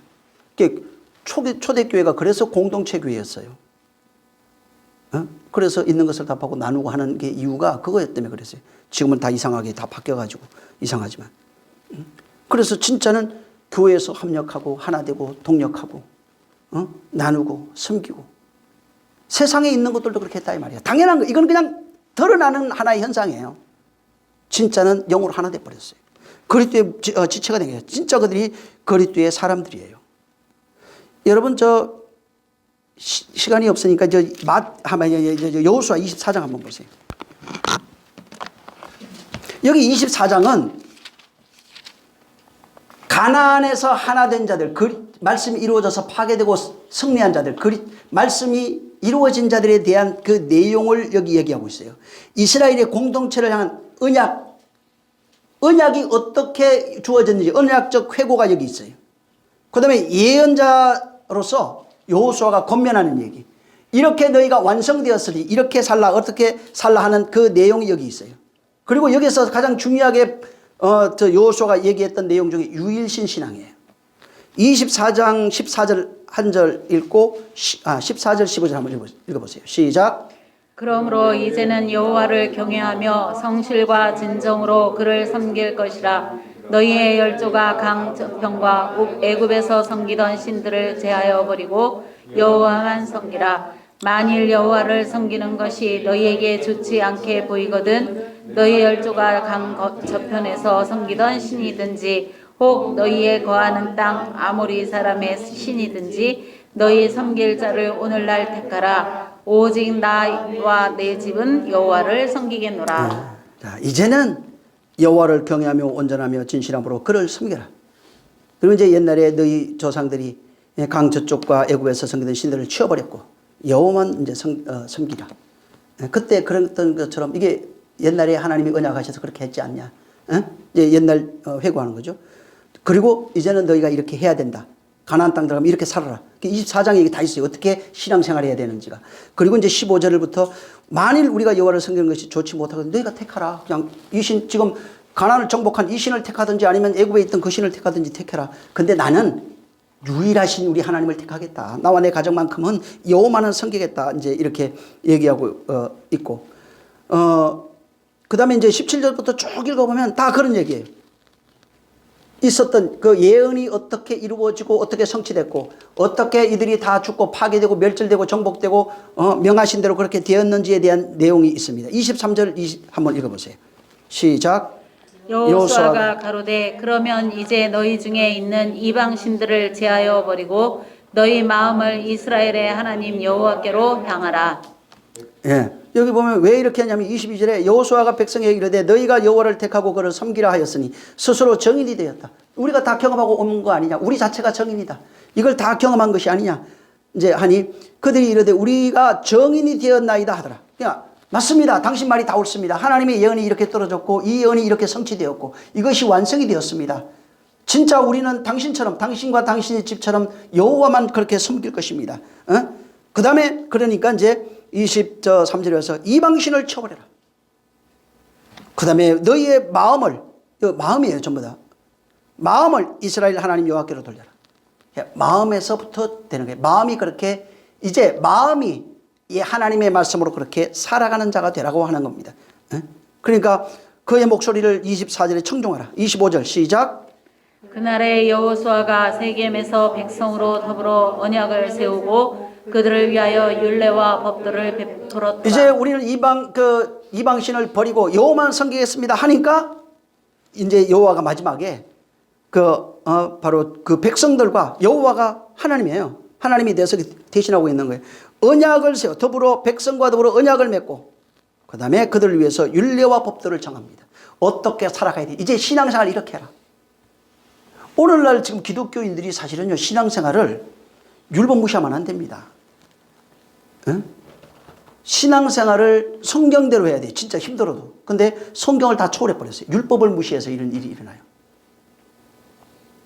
초대교회가 그래서 공동체 교회였어요. 그래서 있는 것을 다 파고 나누고 하는 게 이유가 그거였 때문에 그랬어요. 지금은 다 이상하게 다 바뀌어가지고 이상하지만. 그래서 진짜는 교회에서 합력하고 하나 되고 동력하고 나누고 섬기고 세상에 있는 것들도 그렇게 했다 이 말이야. 당연한 거. 이건 그냥 드러나는 하나의 현상이에요. 진짜는 영으로 하나 돼버렸어요. 그리스도의 지체가 된 거예요. 진짜 그들이 그리스도의 사람들이에요. 여러분 시간이 없으니까 여호수아 24장 한번 보세요. 여기 24장은 가나안에서 하나 된 자들, 말씀이 이루어져서 파괴되고 승리한 자들, 말씀이 이루어진 자들에 대한 그 내용을 여기 얘기하고 있어요. 이스라엘의 공동체를 향한 언약이 어떻게 주어졌는지 언약적 회고가 여기 있어요. 그 다음에 예언자로서 여호수아가 권면하는 얘기. 이렇게 너희가 완성되었으니 이렇게 살라 어떻게 살라 하는 그 내용이 여기 있어요. 그리고 여기서 가장 중요하게 여호수아가 얘기했던 내용 중에 유일신 신앙이에요. 24장 14절 한 절 읽고 14절 15절 한번 읽어보세요. 시작. 그러므로 이제는 여호와를 경외하며 성실과 진정으로 그를 섬길 것이라. 너희의 열조가 강 저편과 애굽에서 섬기던 신들을 제하여 버리고 여호와만 섬기라. 만일 여호와를 섬기는 것이 너희에게 좋지 않게 보이거든 너희 열조가 강 저편에서 섬기던 신이든지 혹 너희의 거하는 땅 아모리 사람의 신이든지 너희 섬길 자를 오늘날 택하라. 오직 나와 내 집은 여호와를 섬기겠노라. 자, 이제는 여호와를 경외하며 온전하며 진실함으로 그를 섬겨라. 그리고 이제 옛날에 너희 조상들이 강 저쪽과 애굽에서 섬기던 신들을 치워버렸고 여호와만 이제 섬기라. 그때 그랬던 것처럼 이게 옛날에 하나님이 언약하셔서 그렇게 했지 않냐. 이제 옛날 회고하는 거죠. 그리고 이제는 너희가 이렇게 해야 된다. 가나안 땅 들어가면 이렇게 살아라. 24장에 이게 다 있어요. 어떻게 신앙생활을 해야 되는지가. 그리고 이제 15절부터 만일 우리가 여호와를 섬기는 것이 좋지 못하거든 너희가 택하라. 그냥 이 신 지금 가나안을 정복한 이 신을 택하든지 아니면 애굽에 있던 그 신을 택하든지 택해라. 근데 나는 유일하신 우리 하나님을 택하겠다. 나와 내 가정만큼은 여호와만은 섬기겠다. 이제 이렇게 얘기하고 있고 그다음에 이제 17절부터 쭉 읽어보면 다 그런 얘기예요. 있었던 그 예언이 어떻게 이루어지고 어떻게 성취됐고 어떻게 이들이 다 죽고 파괴되고 멸절되고 정복되고 명하신 대로 그렇게 되었는지에 대한 내용이 있습니다. 23절 한번 읽어보세요. 시작. 여호수아가 가로되 그러면 이제 너희 중에 있는 이방 신들을 제하여 버리고 너희 마음을 이스라엘의 하나님 여호와께로 향하라. 예. 여기 보면 왜 이렇게 하냐면 22절에 여호수아가 백성에게 이르되 너희가 여호와를 택하고 그를 섬기라 하였으니 스스로 정인이 되었다. 우리가 다 경험하고 온 거 아니냐. 우리 자체가 정인이다. 이걸 다 경험한 것이 아니냐. 이제 하니 그들이 이르되 우리가 정인이 되었나이다 하더라. 그냥 맞습니다. 당신 말이 다 옳습니다. 하나님의 예언이 이렇게 떨어졌고 이 예언이 이렇게 성취되었고 이것이 완성이 되었습니다. 진짜 우리는 당신처럼 당신과 당신의 집처럼 여호와만 그렇게 섬길 것입니다. 그 다음에 그러니까 이제 23절에 와서 이방신을 쳐버려라. 그 다음에 너희의 마음이에요 전부 다. 마음을 이스라엘 하나님 여호와께로 돌려라. 마음에서부터 되는 거예요. 마음이 그렇게 이제 마음이 이 하나님의 말씀으로 그렇게 살아가는 자가 되라고 하는 겁니다. 그러니까 그의 목소리를 24절에 청종하라. 25절 시작. 그날에 여호수아가 세겜에서 백성으로 더불어 언약을 세우고 그들을 위하여 율례와 법도를 베풀었다. 이제 우리는 이방신을 버리고 여호와만 섬기겠습니다 하니까 이제 여호와가 마지막에 바로 그 백성들과 여호와가 하나님이에요. 하나님이 대신하고 있는 거예요. 언약을 세워 더불어 백성과 더불어 언약을 맺고 그 다음에 그들을 위해서 율례와 법도를 정합니다. 어떻게 살아가야 돼? 이제 신앙생활 이렇게 해라. 오늘날 지금 기독교인들이 사실은요 신앙생활을 율법 무시하면 안 됩니다. 응? 신앙생활을 성경대로 해야 돼. 진짜 힘들어도. 근데 성경을 다 초월해 버렸어요. 율법을 무시해서 이런 일이 일어나요.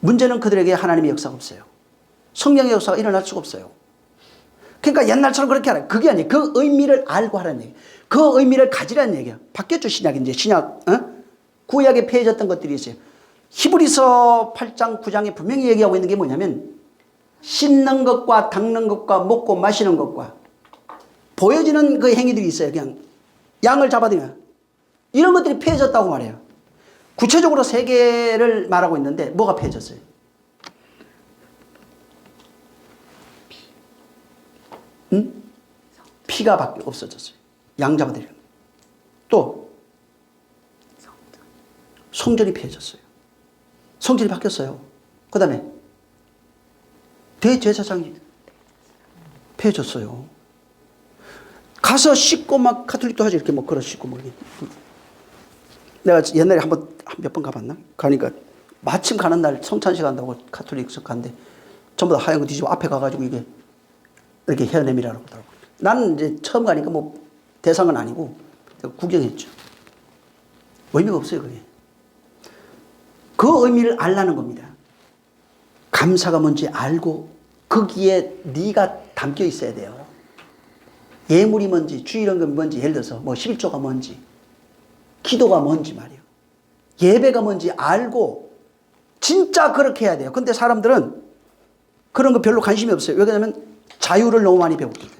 문제는 그들에게 하나님의 역사가 없어요. 성경의 역사가 일어날 수가 없어요. 그러니까 옛날처럼 그렇게 하라. 그게 아니에요. 그 의미를 알고 하라는 얘기예요. 그 의미를 가지라는 얘기예요. 바뀌었죠 신약이. 이제 신약 구약에 폐해졌던 것들이 있어요. 히브리서 8장 9장에 분명히 얘기하고 있는 게 뭐냐면 씻는 것과 닦는 것과 먹고 마시는 것과 보여지는 그 행위들이 있어요. 그냥 양을 잡아들여 이런 것들이 폐해졌다고 말해요. 구체적으로 세 개를 말하고 있는데 뭐가 폐해졌어요? 응? 피가 밖에 없어졌어요. 양 잡아들여. 또 성전이 폐해졌어요. 성전이 바뀌었어요. 그 다음에 대제사장이 폐해졌어요. 가서 씻고 막 카톨릭도 하지 이렇게 뭐 걸어 씻고 뭐 내가 옛날에 몇 번 가봤나? 가니까 마침 가는 날 성찬식 한다고 카톨릭에서 갔는데 전부 다 하얀 거 뒤집어 앞에 가가지고 이게 이렇게 헤어내밀라고 그러더라고. 나는 이제 처음 가니까 뭐 대상은 아니고 구경했죠. 의미가 없어요 그게. 그 의미를 알라는 겁니다. 감사가 뭔지 알고 거기에 네가 담겨 있어야 돼요. 예물이 뭔지 주일헌금이 뭔지 예를 들어서 뭐 11조가 뭔지 기도가 뭔지 말이에요. 예배가 뭔지 알고 진짜 그렇게 해야 돼요. 근데 사람들은 그런 거 별로 관심이 없어요. 왜 그러냐면 자유를 너무 많이 배웠기 때문에.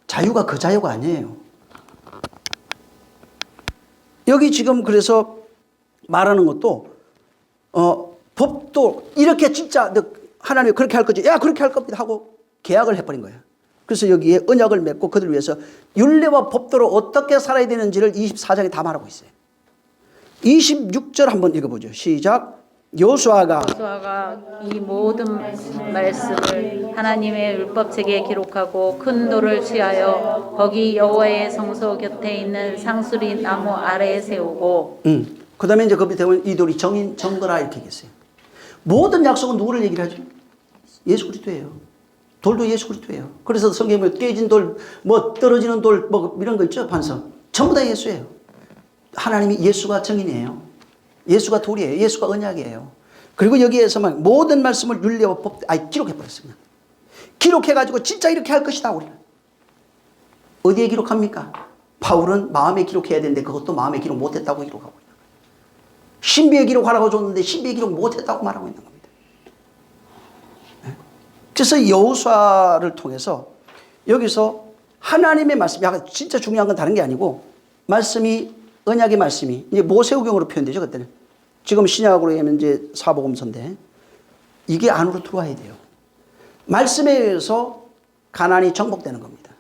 자유가 그 자유가 아니에요. 여기 지금 그래서 말하는 것도 법도 이렇게 진짜 하나님이 그렇게 할 거지. 야 그렇게 할 겁니다 하고 계약을 해버린 거예요. 그래서 여기에 언약을 맺고 그들을 위해서 율례와 법도로 어떻게 살아야 되는지를 24장에 다 말하고 있어요. 26절 한번 읽어보죠. 시작. 여호수아가 이 모든 말씀을 하나님의 율법책에 기록하고 큰 돌을 취하여 거기 여호와의 성소 곁에 있는 상수리 나무 아래에 세우고 그 다음에 이제 그 밑에 보면 이 돌이 정거라 이렇게 얘기했어요. 모든 약속은 누구를 얘기를 하죠? 예수 그리스도예요. 돌도 예수 그리스도예요. 그래서 성경에 보면 깨진 돌, 뭐 떨어지는 돌, 뭐 이런 거 있죠? 반성. 전부 다 예수예요. 하나님이 예수가 정인이에요. 예수가 돌이에요. 예수가 언약이에요. 그리고 여기에서만 모든 말씀을 율례와 법, 기록해버렸습니다. 기록해가지고 진짜 이렇게 할 것이다, 우리는. 어디에 기록합니까? 바울은 마음에 기록해야 되는데 그것도 마음에 기록 못했다고 기록하고 있는 거예요. 신비에 기록하라고 줬는데 신비에 기록 못했다고 말하고 있는 겁니다. 네? 그래서 여호수아를 통해서 여기서 하나님의 말씀, 약간 진짜 중요한 건 다른 게 아니고 말씀이 언약의 말씀이 이제 모세오경으로 표현되죠 그때는. 지금 신약으로 하면 이제 사복음서인데 이게 안으로 들어와야 돼요. 말씀에 의해서 가나안이 정복되는 겁니다.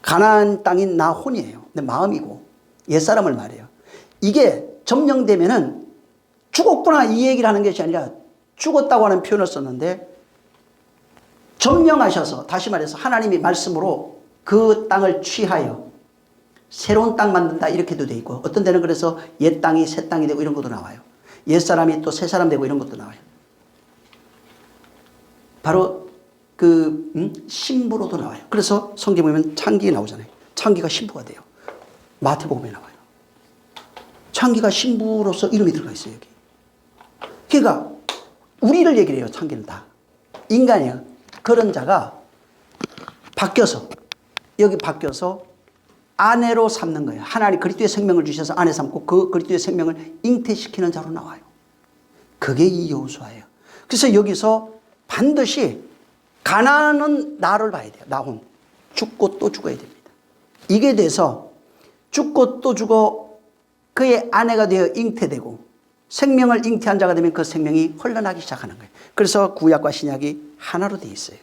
가나안 땅인 나혼이에요. 내 마음이고 옛사람을 말해요. 이게 점령되면은 죽었구나 이 얘기를 하는 것이 아니라 죽었다고 하는 표현을 썼는데 점령하셔서 다시 말해서 하나님이 말씀으로 그 땅을 취하여 새로운 땅 만든다 이렇게도 돼 있고 어떤 데는 그래서 옛 땅이 새 땅이 되고 이런 것도 나와요. 옛 사람이 또 새 사람 되고 이런 것도 나와요. 바로 신부로도 나와요. 그래서 성경에 보면 창기가 나오잖아요. 창기가 신부가 돼요. 마태복음에 나와요. 창기가 신부로서 이름이 들어가 있어요 여기. 그러니까 우리를 얘기를 해요. 창기는 다 인간이에요. 그런 자가 바뀌어서 여기 바뀌어서 아내로 삼는 거예요. 하나님 그리스도의 생명을 주셔서 아내 삼고 그 그리스도의 생명을 잉태시키는 자로 나와요. 그게 이 여호수아예요. 그래서 여기서 반드시 가나안은 나를 봐야 돼요. 나혼. 죽고 또 죽어야 됩니다. 이게 돼서 죽고 또 죽어 그의 아내가 되어 잉태되고 생명을 잉태한 자가 되면 그 생명이 흘러나기 시작하는 거예요. 그래서 구약과 신약이 하나로 되어 있어요.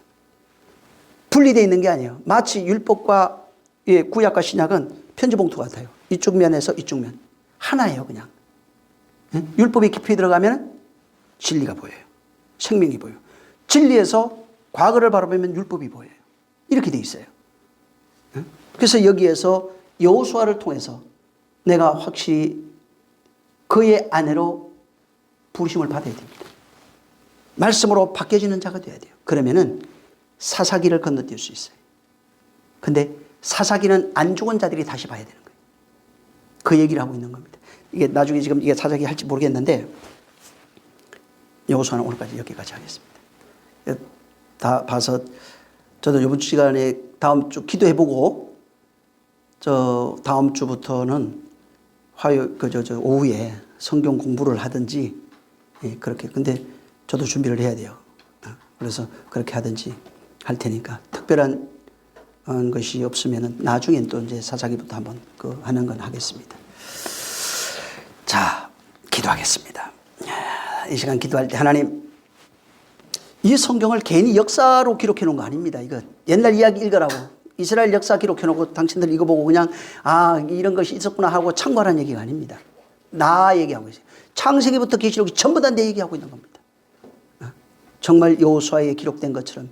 분리되어 있는 게 아니에요. 마치 율법과 구약과 신약은 편지봉투 같아요. 이쪽 면에서 이쪽 면. 하나예요, 그냥. 율법이 깊이 들어가면 진리가 보여요. 생명이 보여요. 진리에서 과거를 바라보면 율법이 보여요. 이렇게 되어 있어요. 그래서 여기에서 여호수아를 통해서 내가 확실히 그의 아내로 부르심을 받아야 됩니다. 말씀으로 바뀌어지는 자가 되어야 돼요. 그러면은 사사기를 건너뛸 수 있어요. 근데 사사기는 안 죽은 자들이 다시 봐야 되는 거예요. 그 얘기를 하고 있는 겁니다. 이게 나중에 지금 이게 사사기 할지 모르겠는데 여호수아는 오늘까지 여기까지 하겠습니다. 다 봐서 저도 이번 시간에 다음 주 기도해보고 저 다음 주부터는 화요일 오후에 성경 공부를 하든지 그렇게. 근데 저도 준비를 해야 돼요. 그래서 그렇게 하든지 할 테니까 특별한 것이 없으면은 나중엔 또 이제 사사기부터 한번 하는 건 하겠습니다. 자, 기도하겠습니다. 이 시간 기도할 때 하나님, 이 성경을 괜히 역사로 기록해 놓은 거 아닙니다. 이거 옛날 이야기 읽으라고 이스라엘 역사 기록해 놓고 당신들 이거 보고 그냥 이런 것이 있었구나 하고 참고하라는 얘기가 아닙니다. 나 얘기하고 있어요. 창세기부터 계시록이 전부 다 내 얘기하고 있는 겁니다. 정말 여호수아에 기록된 것처럼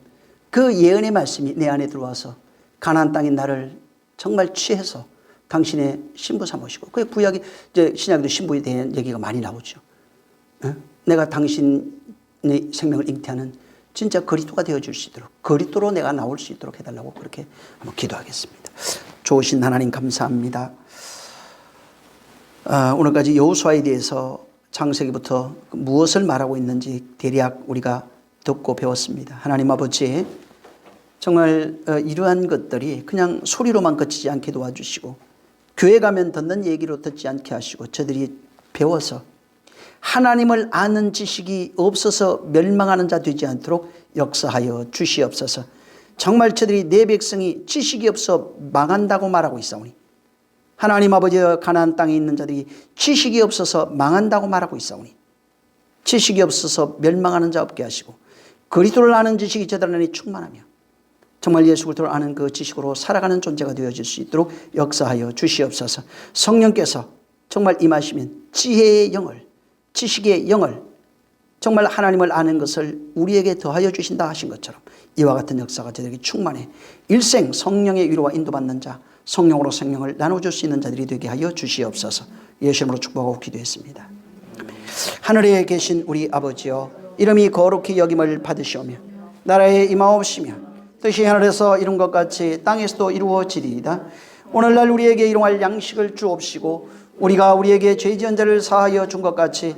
그 예언의 말씀이 내 안에 들어와서 가나안 땅인 나를 정말 취해서 당신의 신부 삼으시고, 그 구약이 이제 신약에도 신부에 대한 얘기가 많이 나오죠. 내가 당신의 생명을 잉태하는 진짜 그리스도가 되어줄 수 있도록, 그리스도로 내가 나올 수 있도록 해달라고 그렇게 한번 기도하겠습니다. 좋으신 하나님 감사합니다. 오늘까지 여호수아에 대해서 창세기부터 무엇을 말하고 있는지 대략 우리가 듣고 배웠습니다. 하나님 아버지, 정말 이러한 것들이 그냥 소리로만 그치지 않게 도와주시고, 교회 가면 듣는 얘기로 듣지 않게 하시고, 저들이 배워서 하나님을 아는 지식이 없어서 멸망하는 자 되지 않도록 역사하여 주시옵소서. 정말 저들이 내 백성이 지식이 없어 망한다고 말하고 있사오니, 하나님 아버지여, 가나안 땅에 있는 자들이 지식이 없어서 망한다고 말하고 있사오니 지식이 없어서 멸망하는 자 없게 하시고, 그리스도를 아는 지식이 저들 안에 충만하며 정말 예수 그리스도를 아는 그 지식으로 살아가는 존재가 되어질 수 있도록 역사하여 주시옵소서. 성령께서 정말 임하시면 지혜의 영을, 지식의 영을, 정말 하나님을 아는 것을 우리에게 더하여 주신다 하신 것처럼 이와 같은 역사가 저들에게 충만해 일생 성령의 위로와 인도받는 자, 성령으로 생명을 나눠줄 수 있는 자들이 되게 하여 주시옵소서. 예수 이름으로 축복하고 기도했습니다. 하늘에 계신 우리 아버지여, 이름이 거룩히 여김을 받으시오며 나라에 임하옵시며 뜻이 하늘에서 이룬 것 같이 땅에서도 이루어지리이다. 오늘날 우리에게 일용할 양식을 주옵시고, 우리가 우리에게 죄 지은 자를 사하여 준 것 같이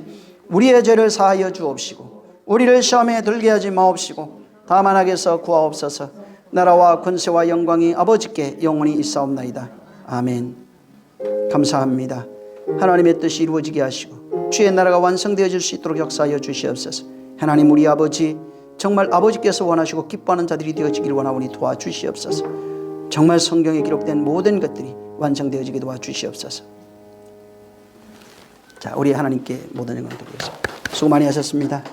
우리의 죄를 사하여 주옵시고, 우리를 시험에 들게 하지 마옵시고 다만 악에서 구하옵소서. 나라와 권세와 영광이 아버지께 영원히 있사옵나이다. 아멘. 감사합니다. 하나님의 뜻이 이루어지게 하시고 주의 나라가 완성되어질 수 있도록 역사하여 주시옵소서. 하나님, 우리 아버지, 정말 아버지께서 원하시고 기뻐하는 자들이 되어지기를 원하오니 도와주시옵소서. 정말 성경에 기록된 모든 것들이 완성되어지게 도와주시옵소서. 자, 우리 하나님께 모든 영광을 드리겠습니다. 수고 많이 하셨습니다.